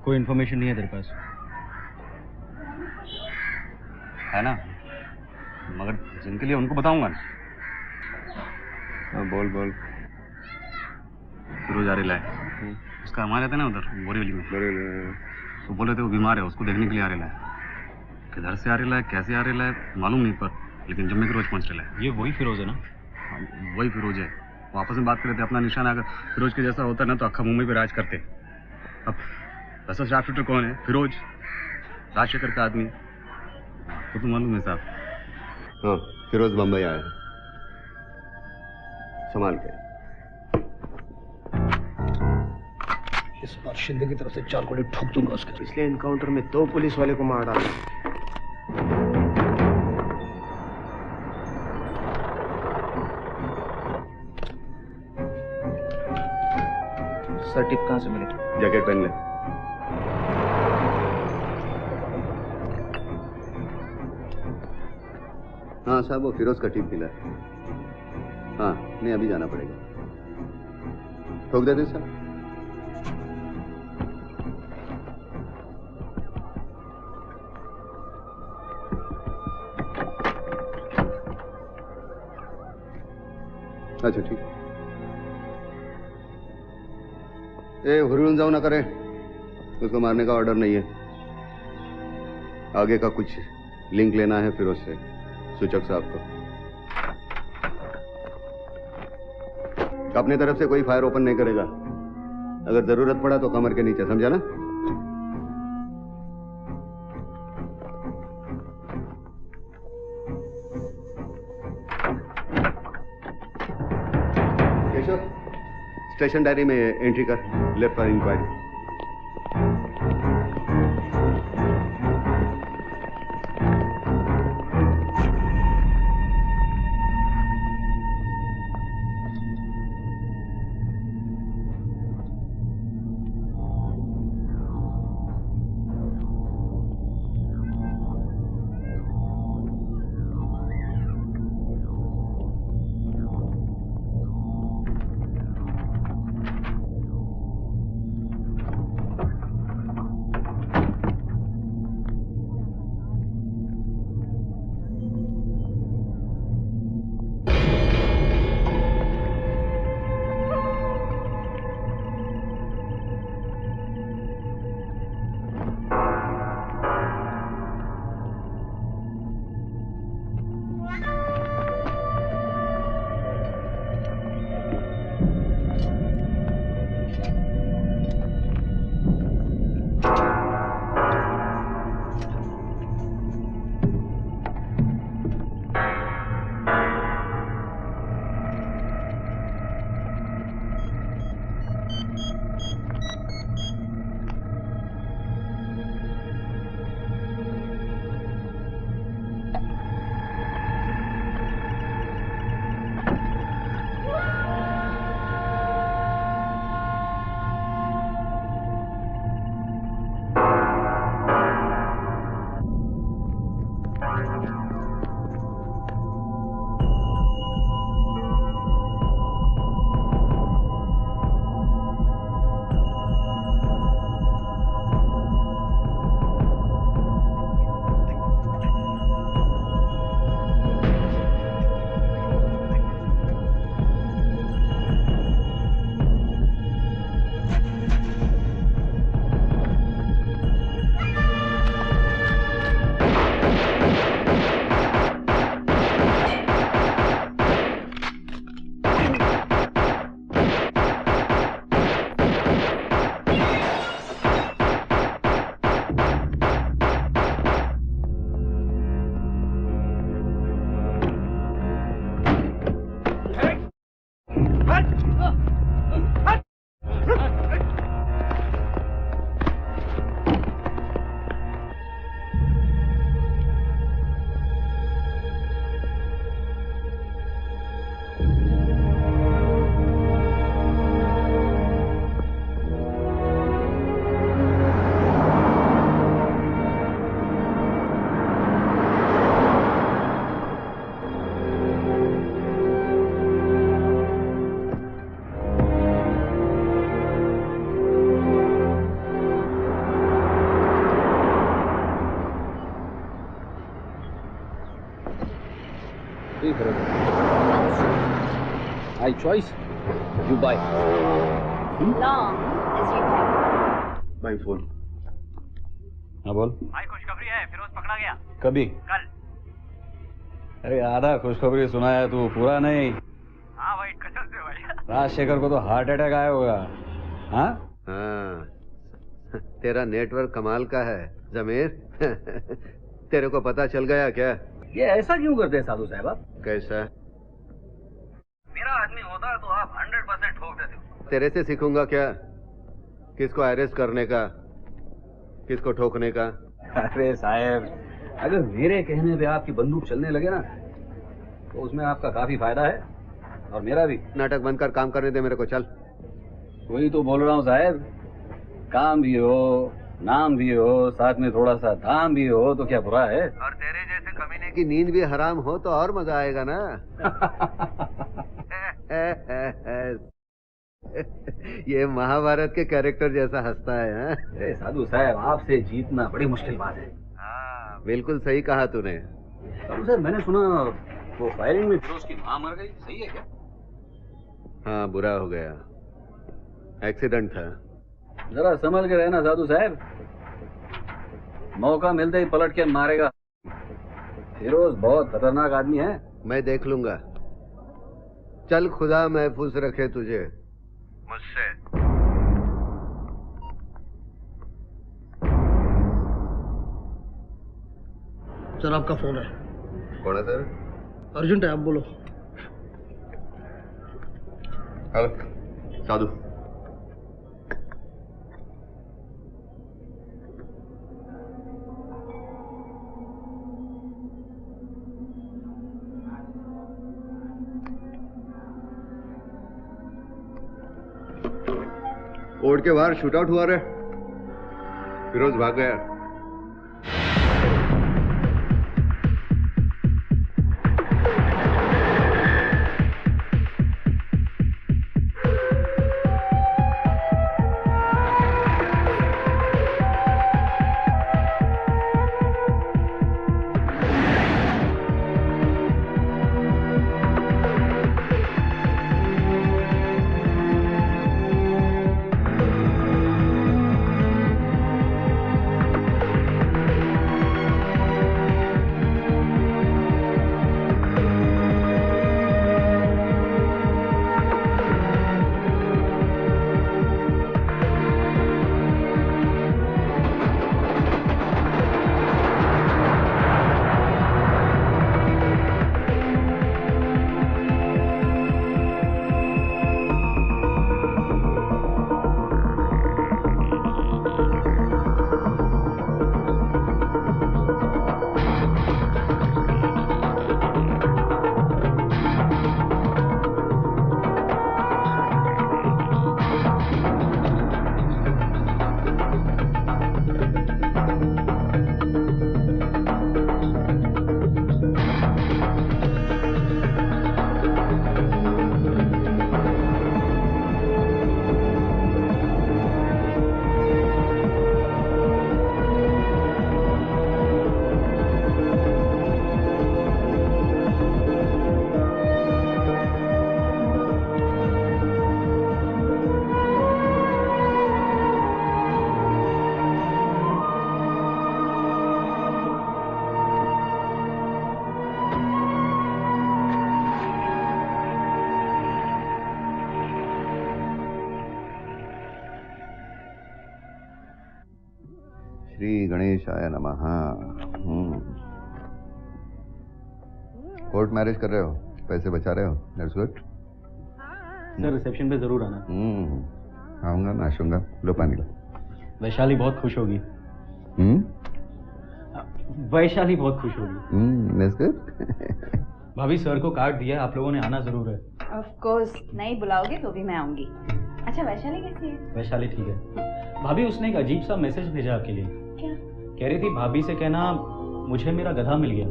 कोई इन्फॉर्मेशन नहीं है तेरे पास, है ना? मगर जिनके लिए उनको बताऊंगा ना। हाँ बोल बोल। फिरोज आ रहा है, उसका हमारे रहता है ना उधर बोरीवली में। तो बोल रहे थे वो बीमार है, उसको देखने के लिए आ रहा है। किधर से आ रहा है, कैसे आ रहा है मालूम नहीं, पर लेकिन जम्मे के रोज पहुंच रहा है। ये वही फिरोज है ना? वही फिरोज है। वो आपस में बात कर रहे थे, अपना निशान अगर फिरोज के जैसा होता ना तो अक्खा मुंबई पे राज करते। अब वैसा शार्प शूटर कौन है? फिरोज, राजशेखर का आदमी। आपको तो मालूम है साहब। हाँ, फिरोज बम्बई आया है, संभाल के। इस बार शिंदे की तरफ से 4 गोली ठोक दूंगा उसके। पिछले एनकाउंटर में 2 पुलिस वाले को मार डाला। सर टिप कहाँ से मिली? जैकेट पहन ले। हाँ साहब, वो फिरोज का टिप मिला है। हाँ नहीं, अभी जाना पड़ेगा। ठोक देते सर। अच्छा ठीक। ए हुरून जाओ ना करे, उसको मारने का ऑर्डर नहीं है। आगे का कुछ लिंक लेना है फिर उससे सूचक साहब को। अपनी तरफ से कोई फायर ओपन नहीं करेगा। अगर जरूरत पड़ा तो कमर के नीचे, समझा ना? केशव, स्टेशन डायरी में एंट्री कर, left for inquiry. I choice. You buy. Long as you can. My phone. हाँ बोल। भाई खुशखबरी है, फिरोज पकड़ा गया। कभी? कल। अरे आधा खुशखबरी सुनाया तू, पूरा नहीं। हाँ भाई कसम से भाई। राजशेखर को तो हार्ट अटैक आया होगा। हाँ? हाँ, तेरा नेटवर्क कमाल का है जमीर। तेरे को पता चल गया क्या? ये ऐसा क्यों करते हैं साधु साहब आप? कैसा? मेरा आदमी होता तो आप 100% ठोक देते हो। तेरे से सीखूंगा क्या? किसको अरेस्ट करने का, किसको ठोकने का? अरे साहब, अगर मेरे कहने पे आपकी बंदूक चलने लगे ना तो उसमें आपका काफी फायदा है और मेरा भी। नाटक बंद कर, काम करने दे मेरे को, चल। वही तो बोल रहा हूँ साहब, काम भी हो, नाम भी हो, साथ में थोड़ा सा दाम भी हो तो क्या बुरा है? और तेरे जैसे कमीने की नींद भी हराम हो तो और मजा आएगा ना। ये महाभारत के कैरेक्टर जैसा हंसता है। हाँ? साधु साहब, आपसे जीतना बड़ी मुश्किल बात है। बिल्कुल सही कहा तूने। साधु साहब, मैंने सुना वो फायरिंग में फिरोज की मां मर गई, सही है क्या? हाँ, बुरा हो गया, एक्सीडेंट था। जरा संभल के रहना साधु साहब, मौका मिलते ही पलट के मारेगा। फिरोज बहुत खतरनाक आदमी है। मैं देख लूंगा। चल, खुदा महफूज रखे तुझे मुझसे। सर, आपका फोन है। कौन है सर? अर्जेंट है, आप बोलो। हेलो साधु। कोर्ट के बाहर शूटआउट हुआ रे। फिरोज भाग गया। श्री गणेशाय नमः। कोर्ट मैरिज कर रहे हो, पैसे बचा रहे हो, दैट्स गुड। सर, रिसेप्शन पे जरूर आना। आऊंगा, नाचूंगा। लो पानी लो। वैशाली बहुत खुश होगी। वैशाली बहुत खुश होगी। That's good. भाभी, सर को कार्ड दिया, आप लोगों ने आना जरूर है। ऑफ कोर्स, नहीं बुलाओगे तो भी मैं आऊंगी। अच्छा, वैशाली कैसी है? वैशाली ठीक है। भाभी, उसने एक अजीब सा मैसेज भेजा आपके लिए। क्या? कह रही थी भाभी से कहना मुझे मेरा गधा मिल गया।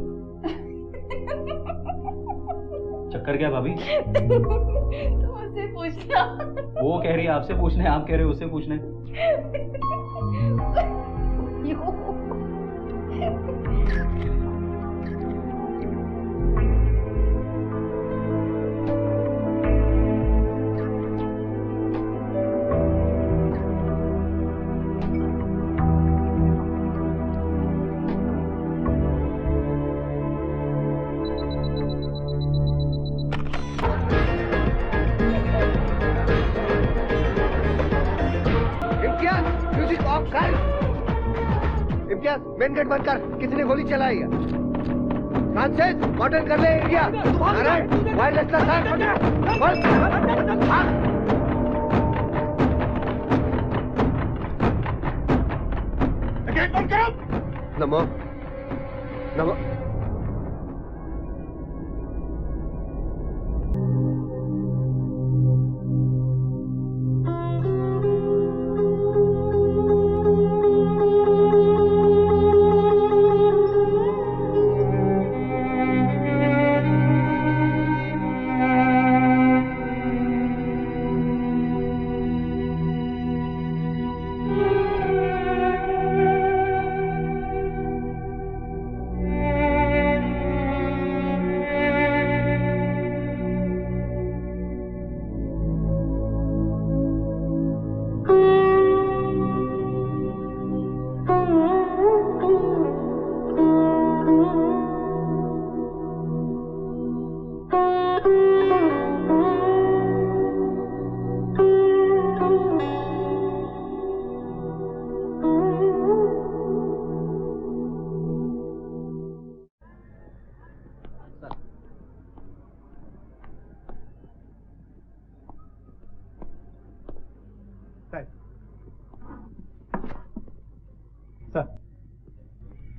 चक्कर क्या भाभी? तुम उससे पूछना। वो कह रही है आपसे पूछने, आप कह रहे हो उससे पूछने। मेन गेट बंद कर। किसी ने गोली चलाई है? फ्रांसिस, मॉडर्न कर ले एरिया। अरे वायरलेस का साथ गेट बंद करो। नमो नमो।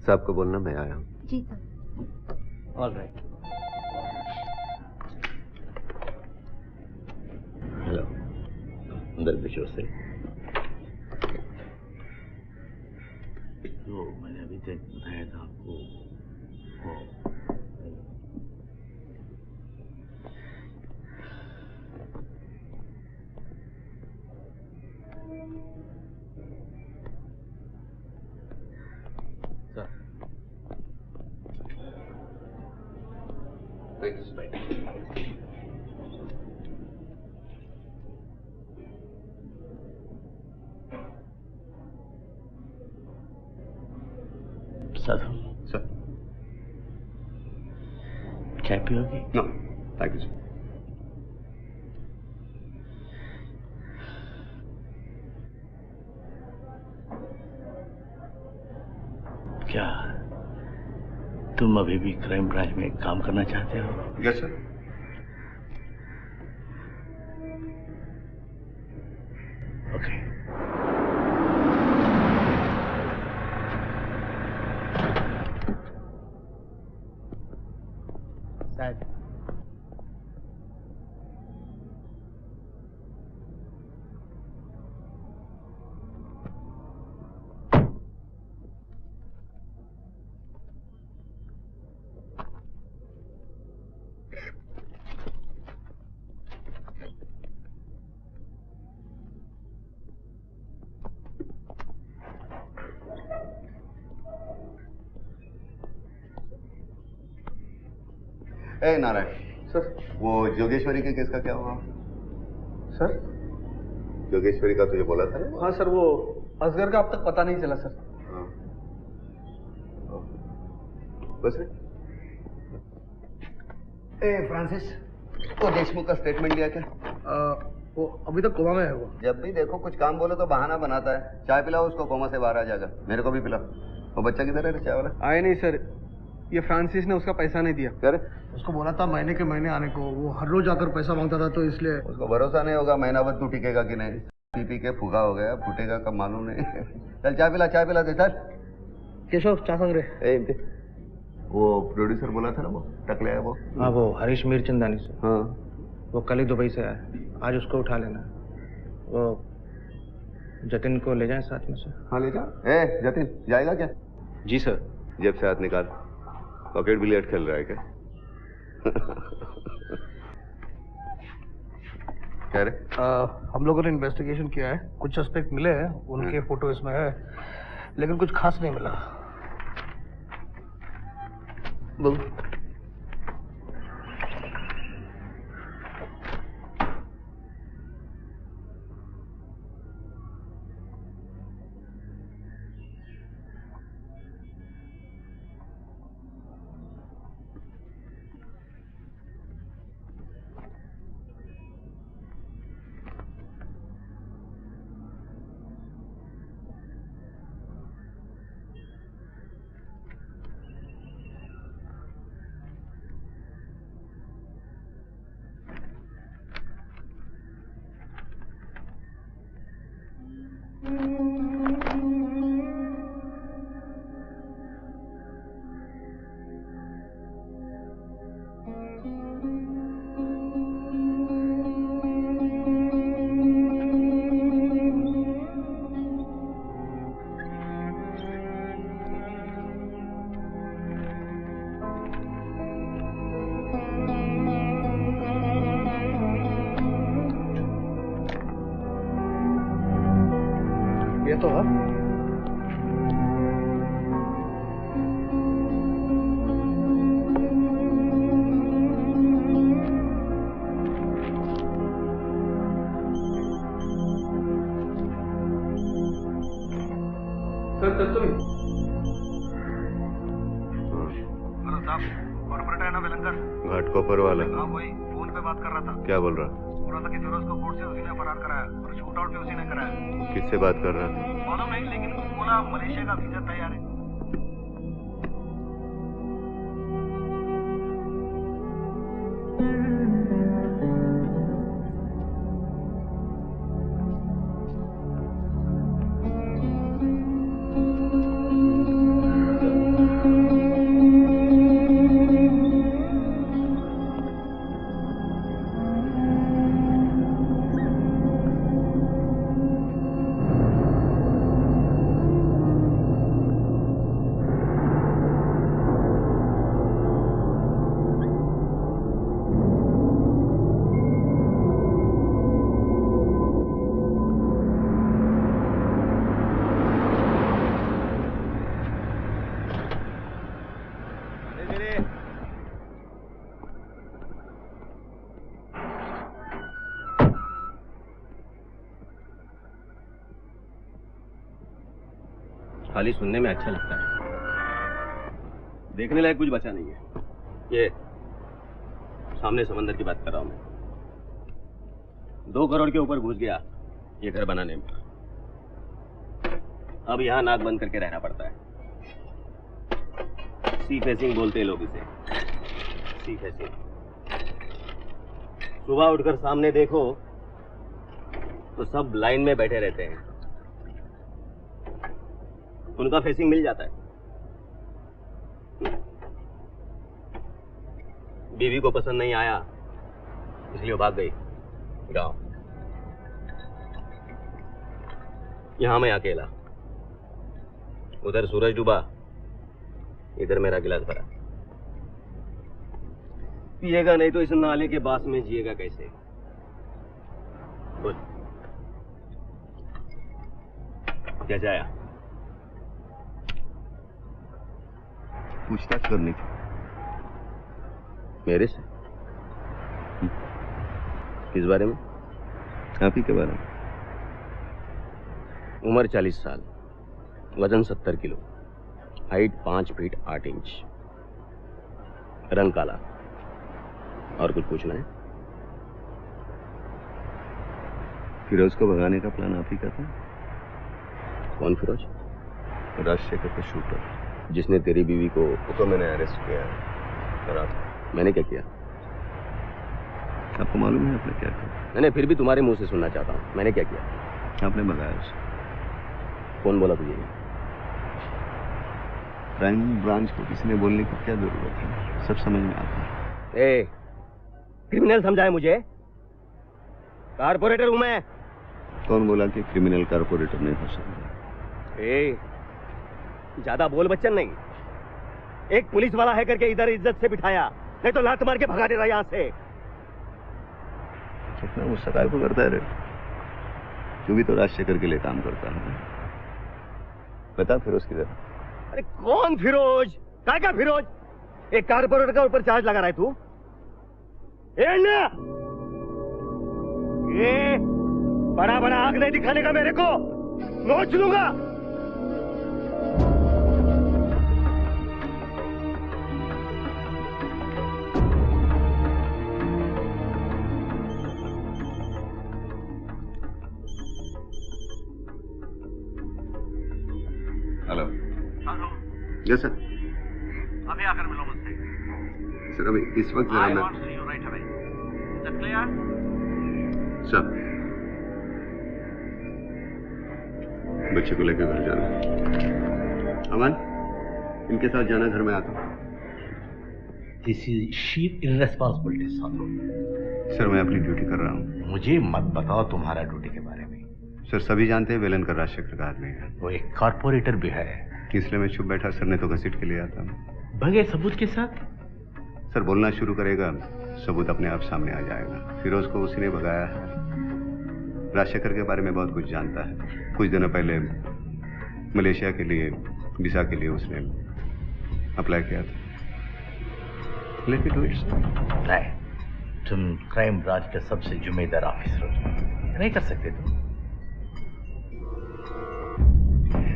साहब को बोलना मैं आया हूँ। जी सर। All right. हेलो, अंदर विश्व से जो मैंने अभी तक बताया था आपको वो साधु सर। चाय पियोगी? No thank you sir. क्या तुम अभी भी क्राइम ब्रांच में काम करना चाहते हो? Yes sir. ओके। शायद ए नारायण सर, वो जोगेश्वरी के केस का क्या हुआ? सर जोगेश्वरी का तुझे बोला था ना? हाँ सर, वो असगर का अब तक पता नहीं चला सर। हाँ। बस रे। ए फ्रांसिस, वो देशमुख का स्टेटमेंट लिया क्या? वो अभी तक कोमा में है। वो जब भी देखो कुछ काम बोलो तो बहाना बनाता है। चाय पिलाओ उसको, कोमा से बाहर आ जाएगा। मेरे को भी पिलाओ। वो बच्चा किधर है चाय वाला? आए नहीं सर, ये फ्रांसिस ने उसका पैसा नहीं दिया। क्या रे? उसको बोला था महीने के महीने आने को, वो हर रोज आकर पैसा मांगता था, तो इसलिए उसको भरोसा नहीं होगा महीना भर तू टिकेगा कि नहीं। पी पी के फूगा हो गया, फूटेगा कब मालूम नहीं। चल चाय पिला दे चल। केशव चाय संग रे। ए इम्ति, वो प्रोड्यूसर बोला था ना, वो टकले है वो। हाँ, वो हरीश मीरचंदानी से। हाँ, वो कल ही दुबई से आया, आज उसको उठा लेना। वो जतिन को ले जाए साथ में से। हाँ ले जा। ए जतिन जाएगा क्या? जी सर। जेब से हाथ निकाल। पॉकेट बिलियर्ड खेल रहा है क्या? क्या रे? हम लोगों ने इन्वेस्टिगेशन किया है, कुछ सस्पेक्ट मिले हैं, उनके फोटो इसमें है, लेकिन कुछ खास नहीं मिला। बोल। ये तो है। सर चल तो नहीं। हेलो साहब, कॉर्पोरेट है ना वेलंकर? घाटकोपर वाला? हाँ वही, फोन पे बात कर रहा था। क्या बोल रहा? बोल रहा था कि फिरोज को कोर्ट से उसी ने फरार कराया और शूट आउट भी उसी ने कराया। किससे बात कर रहा था? मालूम नहीं, लेकिन बोला मलेशिया का वीजा तैयार है। खाली सुनने में अच्छा लगता है, देखने लायक कुछ बचा नहीं है। ये सामने समंदर की बात कर रहा हूं मैं। 2 करोड़ के ऊपर घुस गया ये घर बनाने में। अब यहां नाक बंद करके रहना पड़ता है। सी फेसिंग बोलते हैं लोग इसे, सी फेसिंग। सुबह उठकर सामने देखो तो सब लाइन में बैठे रहते हैं, उनका फेसिंग मिल जाता है। बीवी को पसंद नहीं आया इसलिए वो भाग गई गांव। यहां मैं अकेला, उधर सूरज डूबा, इधर मेरा गिलास भरा। पिएगा नहीं तो इस नाले के बास में जिएगा कैसे? बोल कैसे आया? पूछताछ करनी थी मेरे से। किस बारे में? आप ही के बारे में। उम्र 40 साल, वजन 70 किलो, हाइट 5 फीट 8 इंच, रंग काला। और कुछ पूछना है? फिरोज को भगाने का प्लान आप ही का था? कौन फिरोज? राजशेखर का शूटर, जिसने तेरी बीवी को। तो मैंने अरेस्ट किया है। और आप? मैंने क्या किया? आपको मालूम है आपने क्या किया? मैंने फिर भी तुम्हारे मुंह से सुनना चाहता हूँ, मैंने क्या किया? आपने भगाया उसे। कौन बोला तुझे? क्राइम ब्रांच को किसी ने बोलने की क्या जरूरत है, सब समझ में आता है। ए, क्रिमिनल समझा है मुझे? कारपोरेटर हूं मैं। कौन बोला कि क्रिमिनल कारपोरेटर नहीं हो सकता? ए, ज्यादा बोल बच्चन नहीं। एक पुलिस वाला है करके इधर इज्जत से बिठाया, नहीं तो लात मार के भगा देता यहां से। कितना गुस्सा काय को करता है रे? तू भी तो राजशेखर के लिए काम करता है। बता फिरोज किधर? अरे कौन फिरोज? काय का फिरोज? एक कारपोरेटर का ऊपर चार्ज लगा रहा है तू? ये बड़ा बड़ा आग नहीं दिखाने का मेरे को, नोच लूंगा। हेलो। Yes sir. अभी आकर मिलो मुझसे। सर अभी इस वक्त जरा मैं। Right away. Is that clear? Sir बच्चे को लेकर घर जाना। अमन, इनके साथ जाना, घर में आता हूँ। This is sheer irresponsibility Sadhu. Sir मैं अपनी ड्यूटी कर रहा हूँ। मुझे मत बताओ तुम्हारा ड्यूटी के बारे में। सर सभी जानते हैं वेलन का राजशेखर का आदमी है। वो एक कारपोरेटर भी है। इसलिए मैं चुप बैठा, सर ने तो घसीट के लिए आता। भगे सबूत के साथ? सर बोलना शुरू करेगा, सबूत अपने आप सामने आ जाएगा। फिरोज को उसी ने भगाया है। राजशेखर के बारे में बहुत कुछ जानता है। कुछ दिनों पहले मलेशिया के लिए वीजा के लिए उसने अप्लाई किया था। Let me do it. नहीं, तुम क्राइम ब्रांच के सबसे जिम्मेदार ऑफिसर हो, नहीं कर सकते तुम।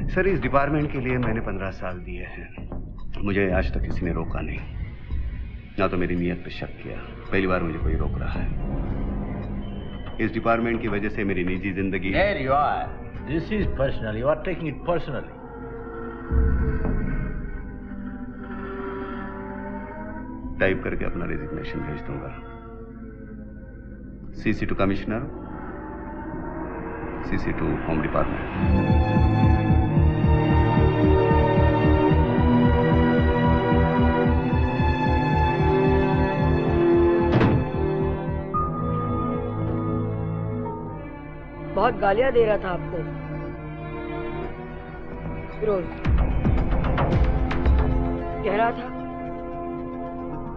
सर इस डिपार्टमेंट के लिए मैंने 15 साल दिए हैं, मुझे आज तक किसी ने रोका नहीं, ना तो मेरी नीयत पे शक किया। पहली बार मुझे कोई रोक रहा है। इस डिपार्टमेंट की वजह से मेरी निजी जिंदगी। There you are. This is personal. You are taking it personally. Type करके अपना रेजिग्नेशन भेज दूंगा। CC to commissioner, CC to home department. बहुत गालियां दे रहा था आपको फिरोज। कह रहा था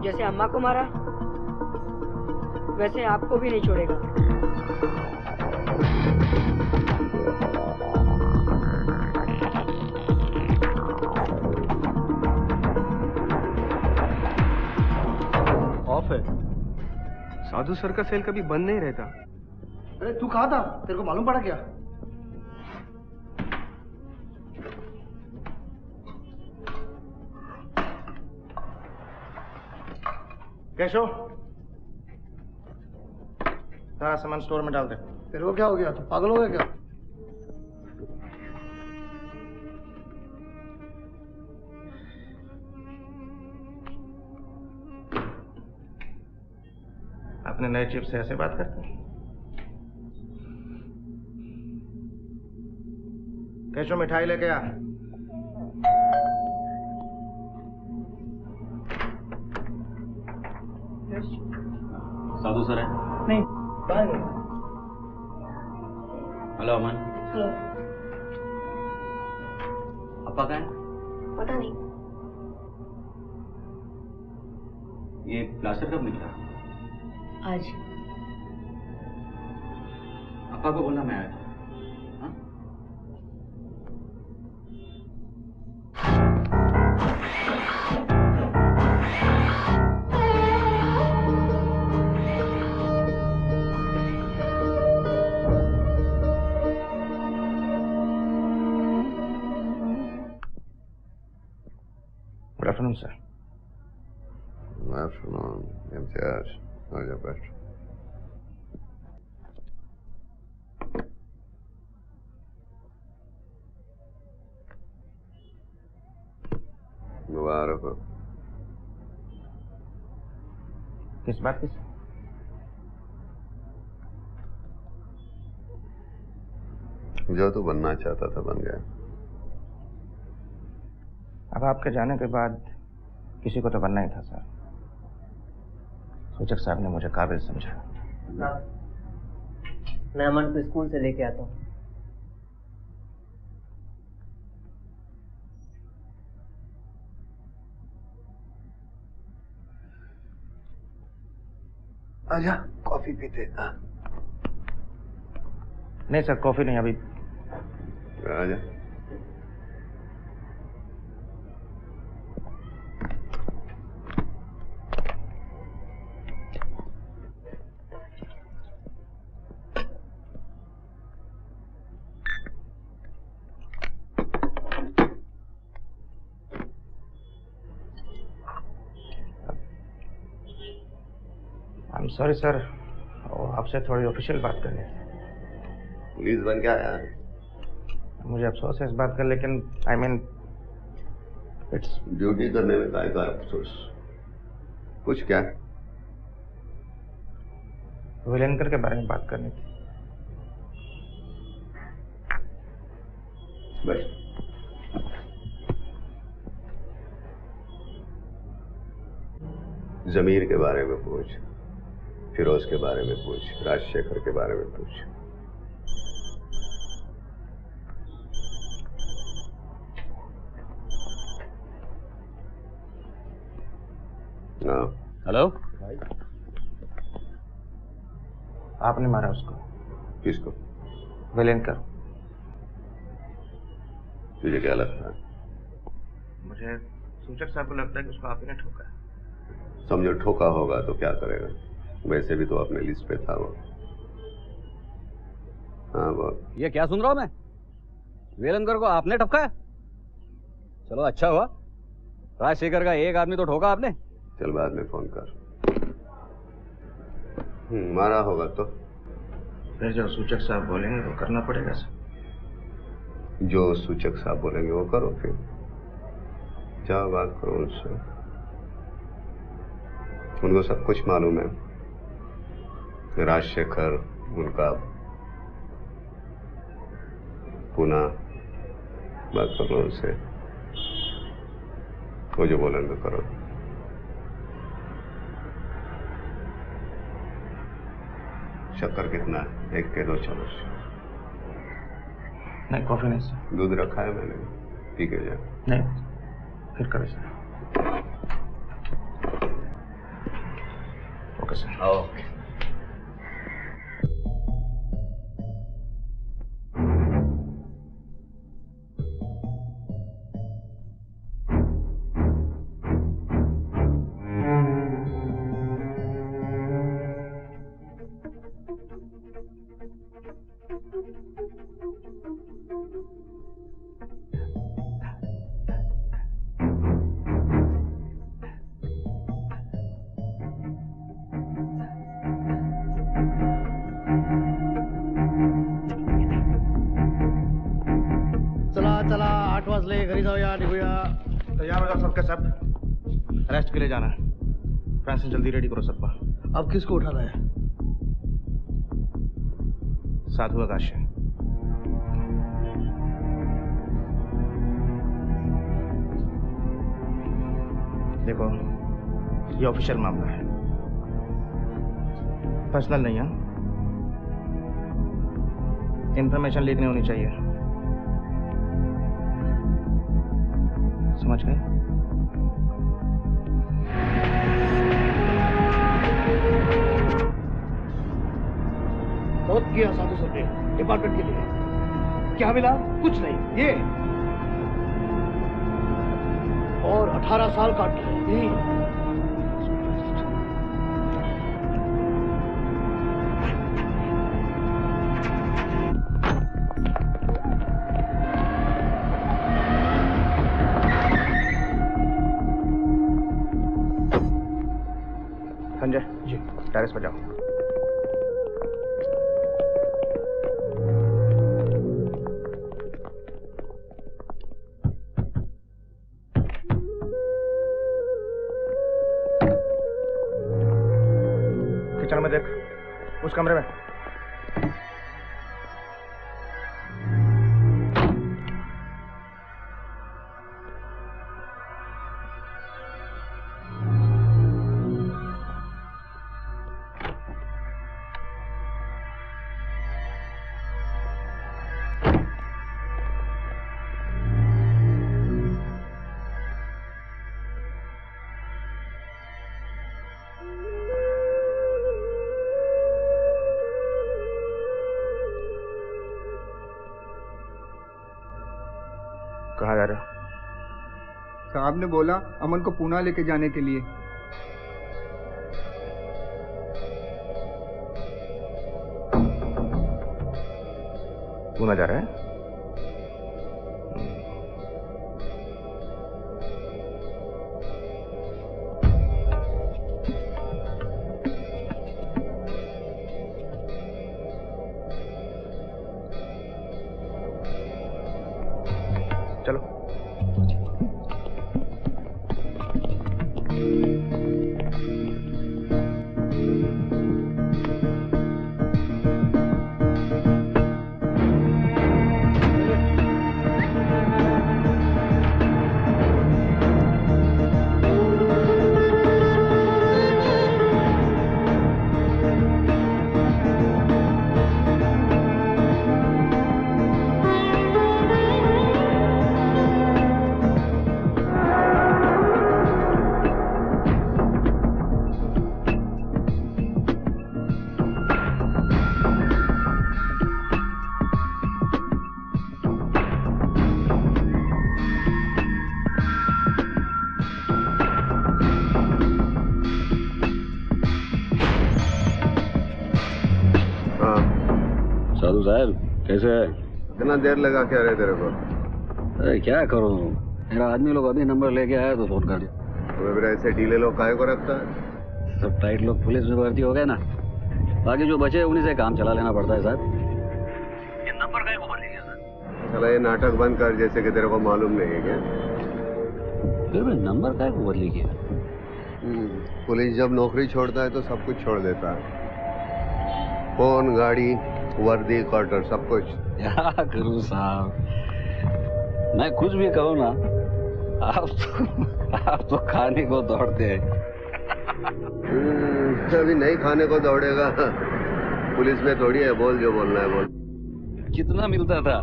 जैसे अम्मा को मारा वैसे आपको भी नहीं छोड़ेगा। है। साधु सर का सेल कभी बंद नहीं रहता। अरे तू कहाँ था? तेरे को मालूम पड़ा क्या? कैशो, सारा सामान स्टोर में डाल दे। तेरे को क्या हो गया? तू पागल हो गया क्या? अपने नए चिप से ऐसे बात करते हैं? कैशो, मिठाई लेके आ। साधु सर है? नहीं। हेलो अमन। हेलो। अपा कहाँ है? पता नहीं। ये प्लास्टर कब निकला? आज। अपा को बोलना मैं आया। Good afternoon, sir. Good afternoon, Imtiaz. आ जा बैठ। मुबारक हो। किस बात की? जो तू बनना चाहता था बन गया। अब आपके जाने के बाद किसी को तो बनना ही था सर। सूचक साहब ने मुझे काबिल समझा। मैं अमन को स्कूल से लेके आता हूँ। आजा, कॉफी पीते। नहीं सर, कॉफी नहीं अभी। आजा। सॉरी सर, आपसे थोड़ी ऑफिशियल बात करनी है। पुलिस बन के आया है? मुझे अफसोस है इस बात का, लेकिन आई मीन इट्स ड्यूटी करने में काय का अफसोस? कुछ क्या? विलेनकर के बारे में बात करनी थी। बस जमीर के बारे में पूछ, फिरोज के बारे में पूछ, राजशेखर के बारे में पूछ। हेलो। आपने मारा उसको? किसको? विलेनकर। तुझे क्या लगता है? मुझे सूचक साहब को लगता है कि उसको आप ही ने ठोका है। समझो ठोका होगा तो क्या करेगा? वैसे भी तो अपने लिस्ट पे था वो। हाँ वो। ये क्या सुन रहा हूं मैं? वेलनकर को आपने ठपकाया? चलो अच्छा हुआ, राजशेखर का एक आदमी तो ठोका आपने। चल बाद में फोन कर। मारा होगा तो फिर जो सूचक साहब बोलेंगे वो करना पड़ेगा सर। जो सूचक साहब बोलेंगे वो करो, फिर जाओ बात करो उनसे। उनको सब कुछ मालूम है। राजशेखर उनका पुनः बात करो उनसे, वो जो बोलेंगे करो। शक्कर कितना है? 1 के 2 चम्मच। नहीं कॉफी नहीं सर। दूध रखा है मैंने, पी के जा। नहीं फिर करो सर। Okay sir. ओके। जाओ यार निभुया। तैयार हो जाओ सबके सब, रेस्ट के लिए जाना है। फ्रांसिस जल्दी रेडी करो सबका। अब किसको उठाना है? साधु आकाश। देखो ये ऑफिशियल मामला है, पर्सनल नहीं है। इंफॉर्मेशन लीक नहीं होनी चाहिए, समझ गए? बहुत किया साधु सर ने डिपार्टमेंट के लिए। क्या मिला? कुछ नहीं। ये और 18 साल काट लिए। यही संजय जी, टेरेस पर जाओ। किचन में देख, उस कमरे में। कहाँ जा रहे हो? साहब ने बोला अमन को पूना लेके जाने के लिए। पूना जा रहा है? चलो। साधु साहब कैसे है? इतना देर लगा क्या रहे तेरे को? अरे क्या करूं, मेरा आदमी लोग अभी नंबर लेके आया तो फोन कर दिया। तो फिर ऐसे ढीले लोग काहे को रखता है? सब टाइट लोग पुलिस में भर्ती हो गए ना, बाकी जो बचे उन्हीं से काम चला लेना पड़ता है साहब। ये नंबर काहे को बदल गया सर? चला ये नाटक बंद कर, जैसे कि तेरे को मालूम नहीं है क्या? फिर भी नंबर काहे को बदली किया? पुलिस जब नौकरी छोड़ता है तो सब कुछ छोड़ देता है, फोन, गाड़ी, वर्दी, क्वार्टर, सब कुछ। क्या करूं साहब, मैं कुछ भी कहूँ ना आप तो खाने को दौड़ते हैं। अभी नहीं खाने को दौड़ेगा, पुलिस में थोड़ी है। बोल जो बोलना है बोल। कितना मिलता था?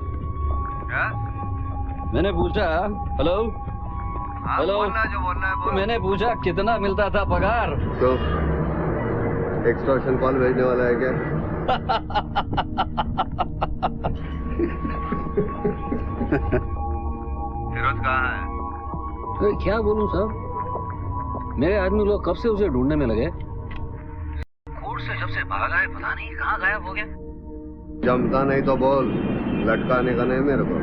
क्या? मैंने पूछा। हेलो हेलो, जो बोलना है बोल। मैंने पूछा कितना मिलता था पगार? तो एक्सटॉर्शन कॉल भेजने वाला है क्या? फिरोज कहाँ है? तो क्या बोलूं साहब, मेरे आदमी लोग कब से उसे ढूंढने में लगे। कोर्ट से जब से भागा है पता नहीं कहाँ गायब हो गया। जमता नहीं तो बोल, लटकाने का नहीं मेरे को।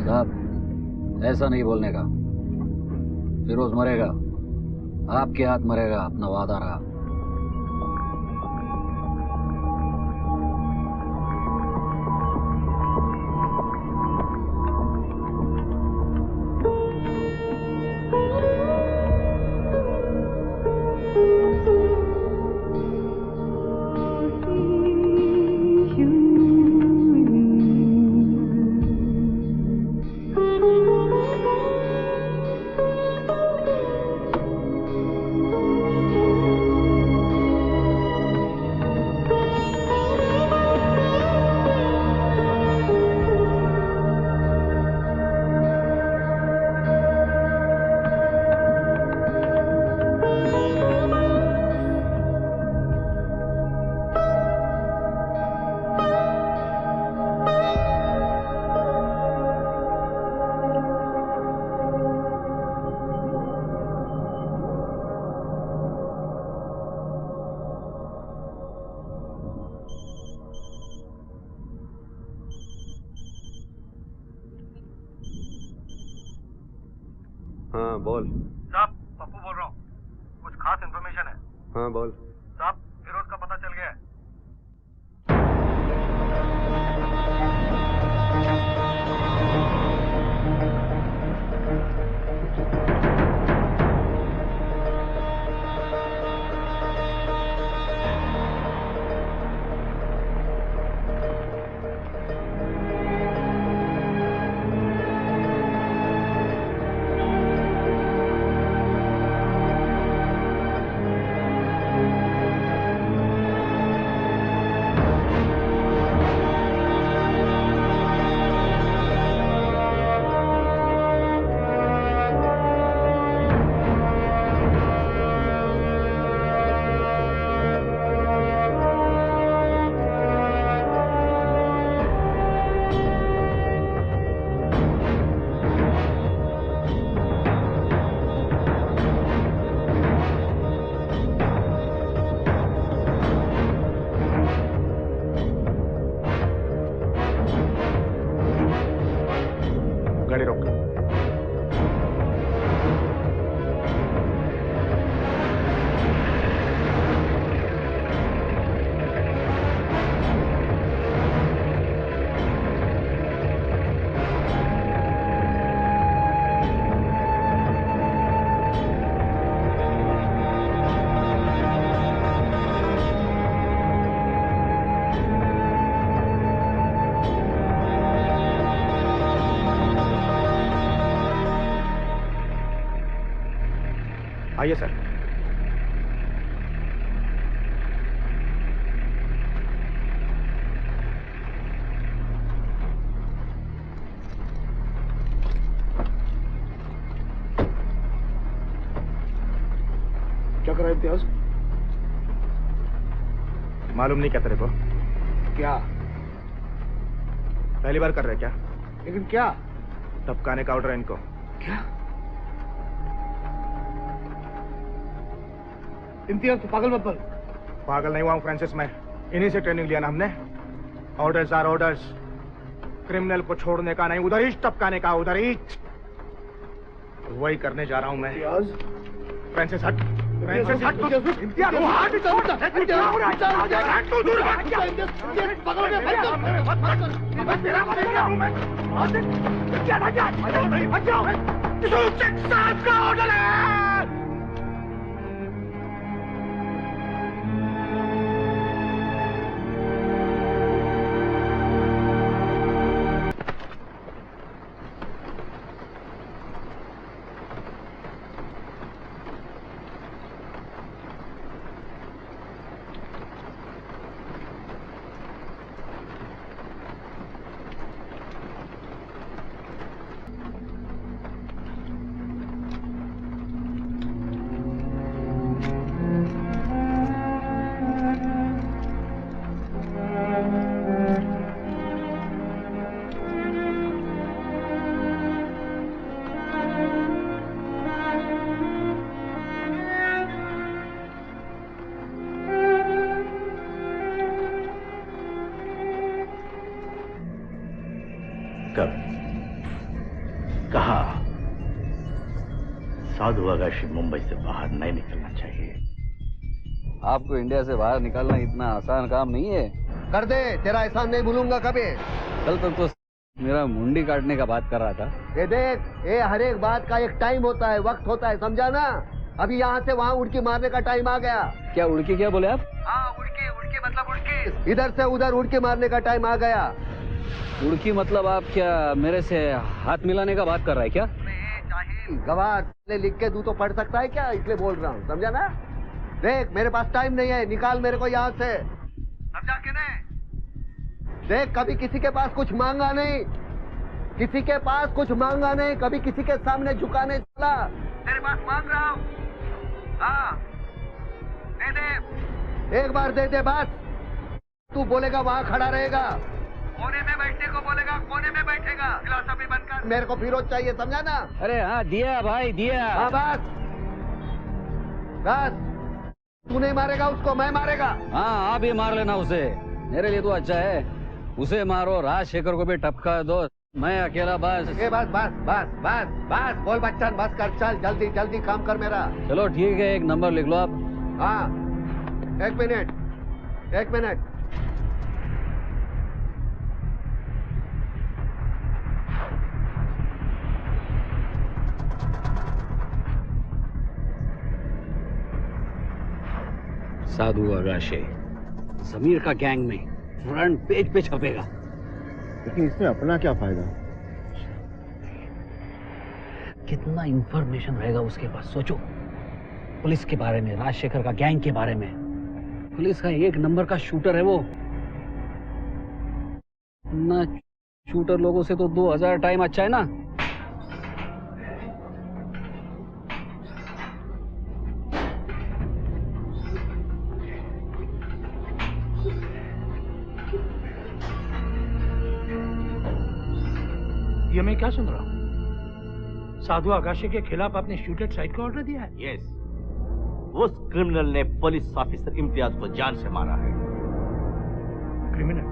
साहब ऐसा नहीं बोलने का, फिरोज मरेगा, आपके हाथ मरेगा, अपना वादा रहा। हाँ बोल। साहब पप्पू बोल रहा हूँ, कुछ खास इन्फॉर्मेशन है। हाँ बोल। साहब फिरोज का पता चल गया है। गाड़ी रोक। आइए सर। क्या कर रहा है इम्तियाज? मालूम नहीं क्या तेरे को? क्या? पहली बार कर रहे क्या? लेकिन क्या? टपकाने का ऑर्डर है इनको। क्या? इम्तियाज तो पागल मत बन। पागल नहीं हुआ हूं फ्रांसिस, मैं इन्हीं से ट्रेनिंग लिया ना हमने। Orders are orders. क्रिमिनल को छोड़ने का नहीं, उधर ही टपकाने का, उधर ही। वही करने जा रहा हूं मैं। फ्रांसिस हट। फ्रांसिस हट। इम्तियाज वो हट। हट तो दूर हट। पागल में मत तेरा बनेगा हूं मैं। हट जाओ। साहब का ऑर्डर है। कब, कहा साधु आकाशी मुंबई से बाहर नहीं निकलना चाहिए। आपको इंडिया से बाहर निकालना इतना आसान काम नहीं है। कर दे, तेरा एहसान नहीं भूलूंगा कभी। कल तक तो मेरा मुंडी काटने का बात कर रहा था। ये देख, ये हर एक बात का एक टाइम होता है, वक्त होता है, समझा ना? अभी यहाँ से वहाँ उड़की मारने का टाइम आ गया। क्या उड़की क्या बोले आप? हाँ उड़की, उड़की मतलब उड़की। इधर से उधर उड़की मारने का टाइम आ गया। उड़की मतलब आप क्या मेरे से हाथ मिलाने का बात कर रहा है क्या? गवार ने लिख के दू तो पढ़ सकता है क्या, इसलिए बोल रहा हूँ, समझा ना? देख मेरे पास टाइम नहीं है, निकाल मेरे को यहाँ से, समझा के नहीं? देख कभी किसी के पास कुछ मांगा नहीं, किसी के पास कुछ मांगा नहीं, कभी किसी के सामने झुकाने चला। तेरे पास मांग रहा हूँ। हाँ दे दे, एक बार दे दे बस। तू बोलेगा वहाँ खड़ा रहेगा, कोने में बैठने को बोलेगा कोने में बैठेगा। फिलॉसफी बनकर मेरे को फिरोज चाहिए, समझा ना? अरे हाँ दिया भाई दिया। हाँ बस बस, तू नहीं मारेगा उसको, मैं मारेगा। हाँ आप ही मार लेना उसे, मेरे लिए तो अच्छा है। उसे मारो, राजशेखर को भी टपका दो, मैं अकेला बस। ए बस बस बस बस बस बोल बच्चन, बस कर, चल जल्दी जल्दी काम कर मेरा। चलो ठीक है, एक नंबर लिख लो आप। हाँ, एक मिनट। साधु आगाशे समीर का गैंग में फ्रंट पेज पे छपेगा। लेकिन इसमें अपना क्या फायदा? कितना इंफॉर्मेशन रहेगा उसके पास सोचो, पुलिस के बारे में, राजशेखर का गैंग के बारे में। पुलिस का एक नंबर का शूटर है वो। ना शूटर लोगों से तो 2000 टाइम अच्छा है ना। ये मैं क्या सुन रहा हूँ? साधु आगाशे के खिलाफ आपने शूटेड साइट का ऑर्डर दिया है? यस, उस क्रिमिनल ने पुलिस ऑफिसर इम्तियाज को जान से मारा है। क्रिमिनल?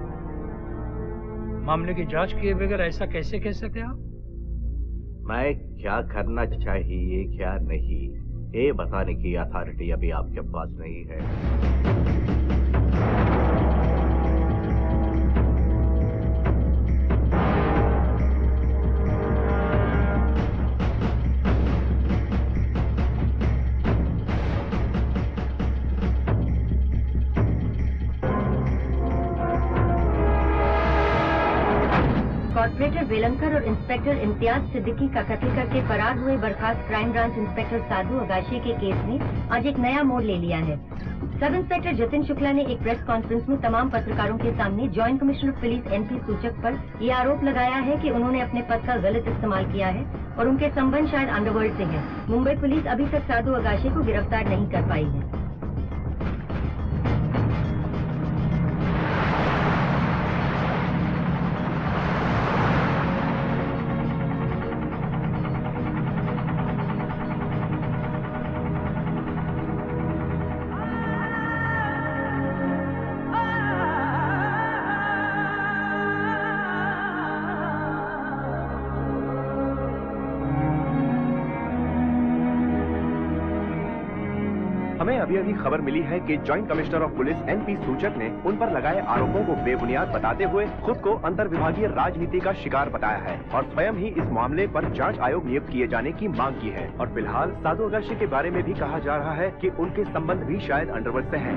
मामले की जांच किए बगैर ऐसा कैसे कह सकते आप? मैं क्या करना चाहिए क्या नहीं, ये बताने की अथॉरिटी अभी आपके पास नहीं है। कॉर्पोरेटर वेलंकर और इंस्पेक्टर इम्तियाज सिद्दीकी का कत्ल करके फरार हुए बर्खास्त क्राइम ब्रांच इंस्पेक्टर साधु आगाशे के केस ने आज एक नया मोड़ ले लिया है। सब इंस्पेक्टर जतिन शुक्ला ने एक प्रेस कॉन्फ्रेंस में तमाम पत्रकारों के सामने joint commissioner of police NP सूचक पर यह आरोप लगाया है कि उन्होंने अपने पद का गलत इस्तेमाल किया है और उनके संबंध शायद अंडरवर्ल्ड से है। मुंबई पुलिस अभी तक साधु आगाशे को गिरफ्तार नहीं कर पाई है। हमें अभी अभी खबर मिली है कि joint commissioner of police NP सूचक ने उन पर लगाए आरोपों को बेबुनियाद बताते हुए खुद को अंतर विभागीय राजनीति का शिकार बताया है और स्वयं ही इस मामले पर जांच आयोग नियुक्त किए जाने की मांग की है। और फिलहाल साधु आगाशे के बारे में भी कहा जा रहा है कि उनके संबंध भी शायद अंडरवर्ल्ड से हैं।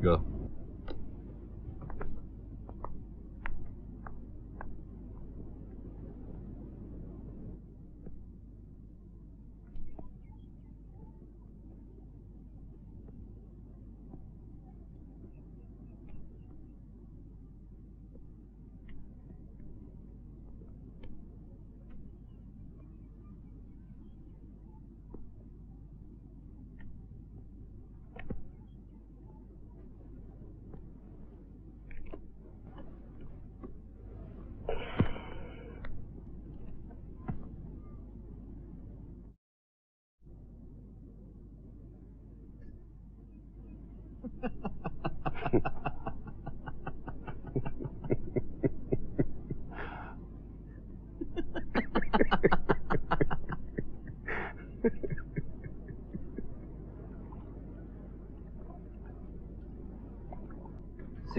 Go.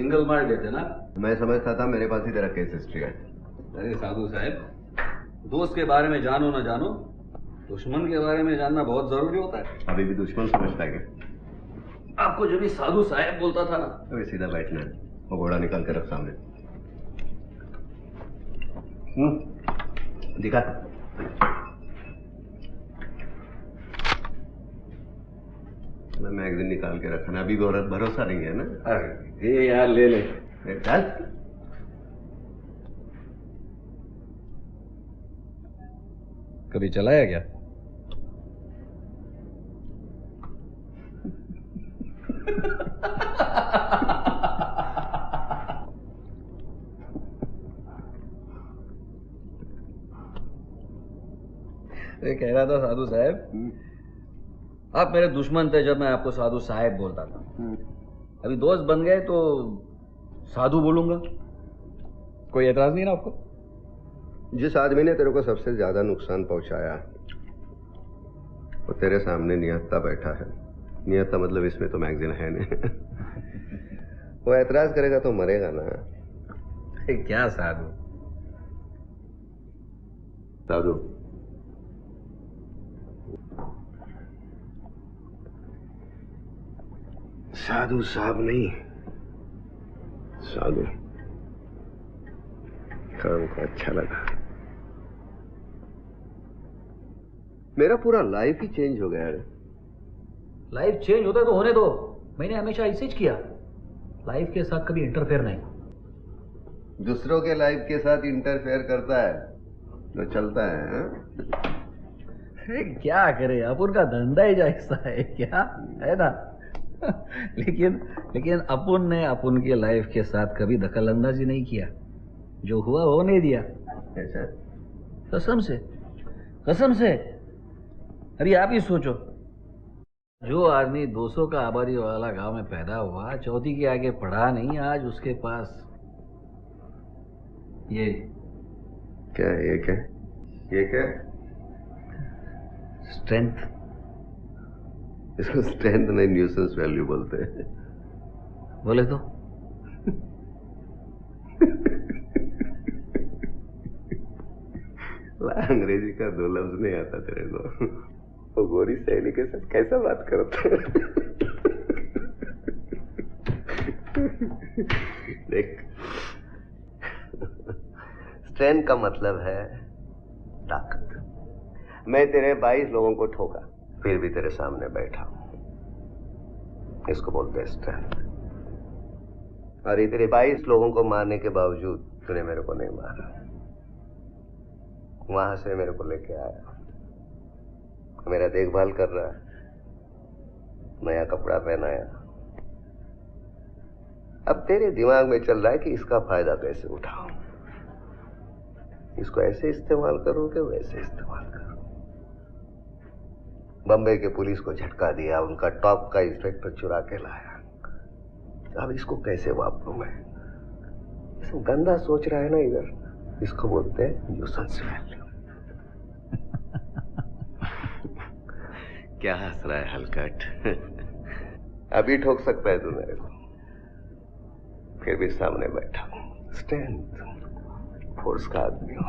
सिंगल मार देते ना। मैं समझता था मेरे पास ही तेरा केस हिस्ट्री है। अरे साधु साहब, दोस्त के बारे में जानो ना जानो, दुश्मन के बारे में जानना बहुत जरूरी होता है। अभी भी दुश्मन समझता है क्या? आपको जो भी साधु साहब बोलता था ना। अभी सीधा बैठना है, वो घोड़ा निकाल के रख सामने। दिखा। मैगजीन निकाल के रखना, अभी भी भरोसा नहीं है ना? अरे ये यार ले ले। चल। कभी चलाया क्या? ये कह रहा था साधु साहब, आप मेरे दुश्मन थे जब मैं आपको साधु साहब बोलता था। अभी दोस्त बन गए तो साधु बोलूंगा। कोई एतराज नहीं ना आपको? जिस आदमी ने तेरे को सबसे ज्यादा नुकसान पहुंचाया वो तेरे सामने निहत्ता बैठा है। निहत्ता मतलब इसमें तो मैगजीन है नहीं। वो एतराज करेगा तो मरेगा ना। क्या साधु? साधु साधु साहब नहीं, साधु। काम को अच्छा लगा। मेरा पूरा लाइफ ही चेंज हो गया है। लाइफ चेंज होता है तो होने दो। मैंने हमेशा ऐसे ही किया, लाइफ के साथ कभी इंटरफेयर नहीं। दूसरों के लाइफ के साथ इंटरफेयर करता है तो चलता है। अरे क्या करे, अपन का धंधा ही ऐसा है क्या है ना। लेकिन अपन ने अपन के लाइफ के साथ कभी दखल अंदाजी नहीं किया। जो हुआ होने दिया। ऐसा? कसम से। अरे आप ही सोचो, जो आदमी 200 का आबादी वाला गांव में पैदा हुआ, चौथी के आगे पढ़ा नहीं, आज उसके पास ये क्या स्ट्रेंथ। इसको स्ट्रेंथ नहीं, न्यूसेंस वैल्यू बोलते हैं। बोले तो अंग्रेजी का 2 लफ्ज नहीं आता तेरे को। वो गोरी सहेली के साथ कैसा बात करते हैं। देख, स्ट्रेंथ का मतलब है ताकत। मैं तेरे 22 लोगों को ठोका, फिर भी तेरे सामने बैठा हूं, इसको बोलते हैं स्ट्रेंथ। और ये तेरे 22 लोगों को मारने के बावजूद तूने मेरे को नहीं मारा। वहां से मेरे को लेके आया, मेरा देखभाल कर रहा है, नया कपड़ा पहनाया। अब तेरे दिमाग में चल रहा है कि इसका फायदा कैसे उठाऊं, इसको ऐसे इस्तेमाल करूं कि वैसे इस्तेमाल करूं। बम्बई के पुलिस को झटका दिया, उनका टॉप का इंस्पेक्टर चुरा के लाया। अब इसको कैसे वापरूं मैं? इसको गंदा सोच रहा है ना इधर, इसको बोलते हैं न्यूसेंस वैल्यू। क्या हंस रहा है हलकट? अभी ठोक सकता है तू मेरे को, फिर भी सामने बैठा हूं। स्ट्रेंथ, फोर्स का आदमी हूं।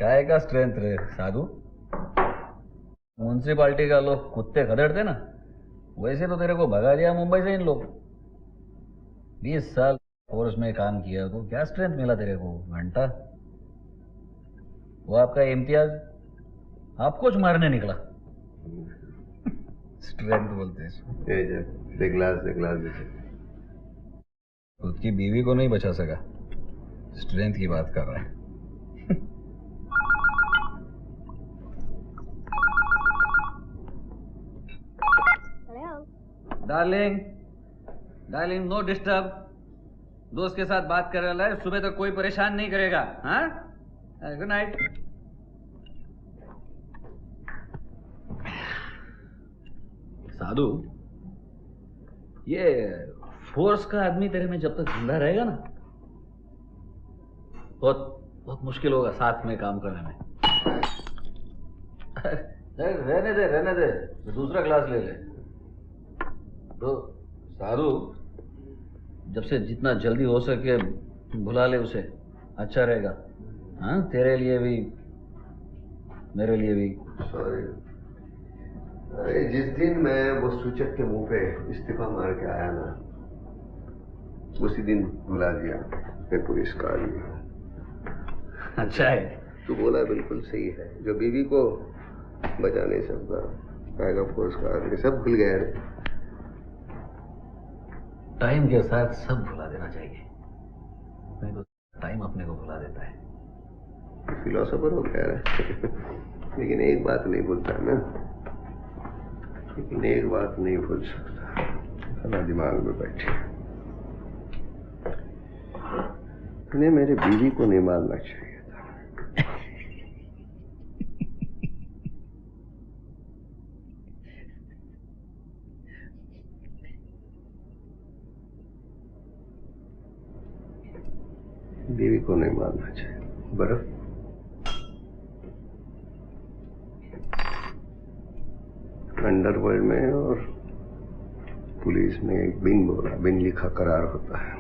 काय का स्ट्रेंथ रे साधु? म्यूनसिपालिटी का लोग कुत्ते खदेड़ते ना, वैसे तो तेरे को भगा दिया मुंबई से इन लोग। 20 साल फोर्स में काम किया तो क्या स्ट्रेंथ मिला तेरे को? घंटा। वो आपका इम्तियाज आपको च मारने निकला। स्ट्रेंथ बोलते हैं। दे ग्लास खुद की बीवी को नहीं बचा सका, स्ट्रेंथ की बात कर रहा है। Darling no disturb. दोस्त के साथ बात कर रहा है, सुबह तक कोई परेशान नहीं करेगा। हाँ, गुड नाइट। साधु, ये फोर्स का आदमी तेरे में जब तक जिंदा रहेगा ना, बहुत मुश्किल होगा साथ में काम करने में। रहने दे, दूसरा ग्लास ले ले। तो साधु, जब से जितना जल्दी हो सके बुला ले उसे, अच्छा रहेगा। हाँ, तेरे लिए भी मेरे लिए भी। सॉरी। अरे जिस दिन मैं वो सूचक के मुंह पे इस्तीफा मार के आया ना, उसी दिन बुला दिया मैं पुलिस का आदमी हूँ। अच्छा है। तू बोला बिल्कुल सही है, जो बीवी को बचा नहीं सकता टाइगर फोर्स का आदमी सब भूल गया रे। टाइम के साथ सब भुला देना चाहिए, नहीं तो टाइम अपने को भुला देता है। फिलोसोफर हो गया रे। लेकिन एक बात नहीं भूलता ना, लेकिन एक बात नहीं भूल सकता, सारा दिमाग में बैठे। तूने मेरे बीवी को नहीं मारना चाहिए था। बीवी को नहीं मारना चाहिए। बर्फ अंडरवर्ल्ड में और पुलिस में एक बिन बोला बिन लिखा करार होता है,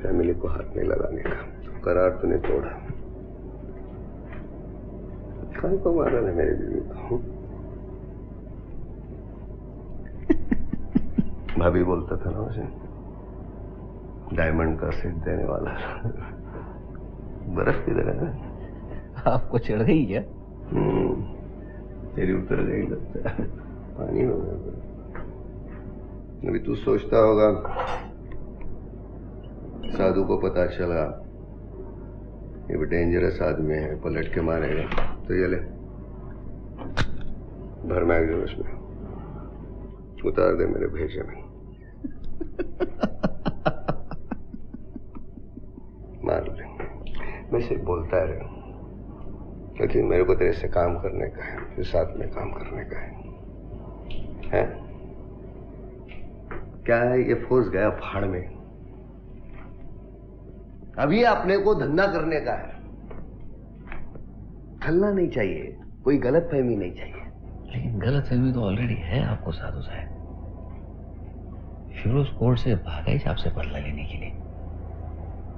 फैमिली को हाथ नहीं लगाने का। तो करार तूने तोड़ा। कहीं को मारा ना मेरी बीवी को। भाभी बोलता था ना उसे, डायमंड का सेट देने वाला। बर्फ किधर है? आपको चढ़ गई क्या? तेरी उतर गई लगता है, पानी हो गया। अभी तू सोचता होगा साधु को पता चला ये भी डेंजरस आदमी है, पलट के मारेगा, तो ये ले भर मैगजीन्स में उतार दे मेरे भेजे में। मार ले। मैं सिर्फ बोलता रहा, क्योंकि मेरे को तेरे से काम करने का है, फिर साथ में काम करने का है? क्या है, ये फंस गया फाड़ में। अभी अपने को धंधा करने का है, छलना नहीं चाहिए, कोई गलत फहमी नहीं चाहिए। लेकिन गलत फहमी तो ऑलरेडी है आपको साधु साहब। फिरोज कोर्ट से भागा ही आपसे बदला लेने के लिए।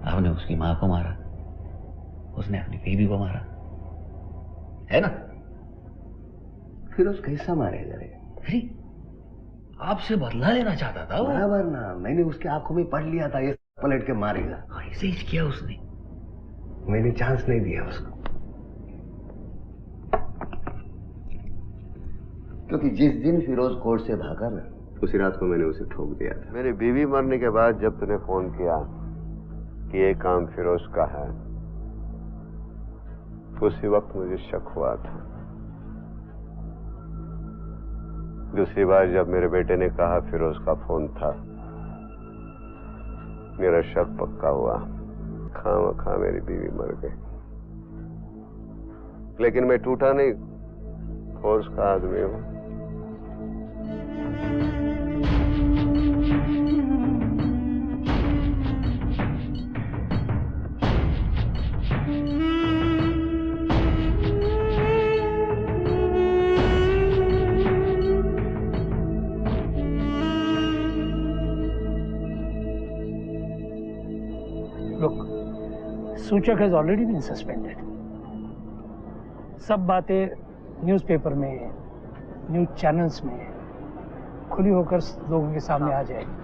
आपने उसकी मां को मारा, उसने अपनी बीवी को मारा, है ना? फिरोज कैसा मारेगा रे? अरे आपसे बदला लेना चाहता था वो। बराबर ना, मैंने उसके आंखों में पढ़ लिया था ये पलट के मारेगा। ऐसे ही किया उसने। मैंने चांस नहीं दिया उसको, क्योंकि जिस दिन फिरोज कोर्ट से भागा ना, उसी रात को मैंने उसे ठोक दिया था। मेरी बीवी मरने के बाद जब तूने फोन किया कि ये काम फिरोज का है, उसी वक्त मुझे शक हुआ था। दूसरी बार जब मेरे बेटे ने कहा फिरोज का फोन था, मेरा शक पक्का हुआ। खामखा मेरी बीवी मर गई, लेकिन मैं टूटा नहीं, फोर्स का आदमी हूं। सूचक हैज ऑलरेडी बीन सस्पेंडेड। सब बातें न्यूज़पेपर में, न्यूज़ चैनल्स में खुली होकर लोगों के सामने आ जाएगी।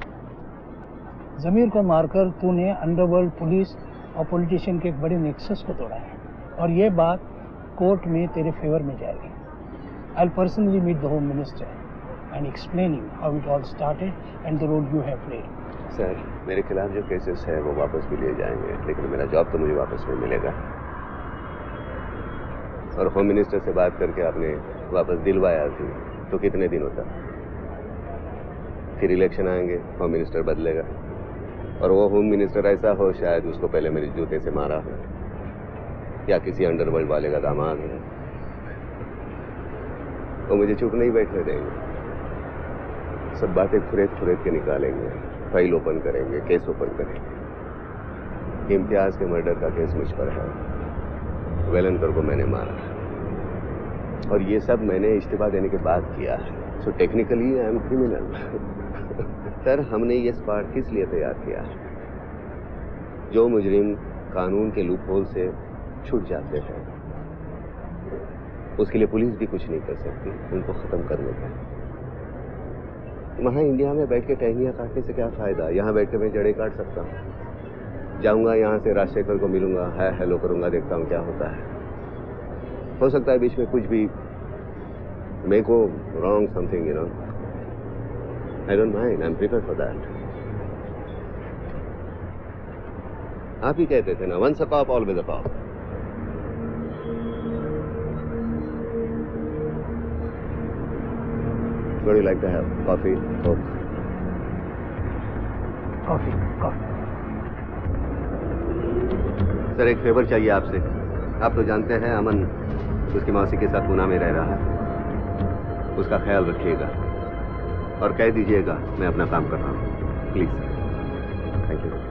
जमीर को मारकर तूने अंडरवर्ल्ड, पुलिस और पॉलिटिशियन के एक बड़े नेक्सस को तोड़ा है, और ये बात कोर्ट में तेरे फेवर में जाएगी। I will personally meet the home minister and explaining how it all started and the role you have played. Sir, मेरे खिलाफ जो केसेस है वो वापस भी लिए जाएंगे, लेकिन मेरा जॉब तो मुझे वापस में मिलेगा। और होम मिनिस्टर से बात करके आपने वापस दिलवाया थी, तो कितने दिन होता? फिर इलेक्शन आएंगे, होम मिनिस्टर बदलेगा, और वो होम मिनिस्टर ऐसा हो शायद उसको पहले मेरे जूते से मारा हो, या किसी अंडरवर्ल्ड वाले का दामाद है, वो मुझे चुप नहीं बैठने देंगे। सब बातें खुरेद के निकालेंगे, फाइल ओपन करेंगे, केस ओपन करेंगे। इम्तियाज के मर्डर का केस मुझ पर है, वेलनकर को मैंने मारा, और ये सब मैंने इस्तीफा देने के बाद किया है। So technically I am criminal. Sir, हमने ये स्क्वाड किस लिए तैयार किया है? जो मुजरिम कानून के लूपहोल से छूट जाते हैं, उसके लिए पुलिस भी कुछ नहीं कर सकती उनको खत्म करने का। वहां इंडिया में बैठ के टहनियां काटने से क्या फायदा? यहाँ बैठ के मैं जड़ें काट सकता हूँ। जाऊंगा यहाँ से राजशेखर को मिलूंगा, हाय हेलो करूंगा, देखता हूँ क्या होता है। हो सकता है बीच में कुछ भी make go wrong something, you know. I don't mind, I am prepared for that. आप ही कहते थे ना, once a cop always a cop. Would you like to have coffee? Coke? Coffee coffee. Sir, एक फेवर चाहिए आपसे। आप तो जानते हैं अमन उसकी मौसी के साथ पुणे में रह रहा है। उसका ख्याल रखिएगा और कह दीजिएगा मैं अपना काम कर रहा हूँ, प्लीज। Thank you.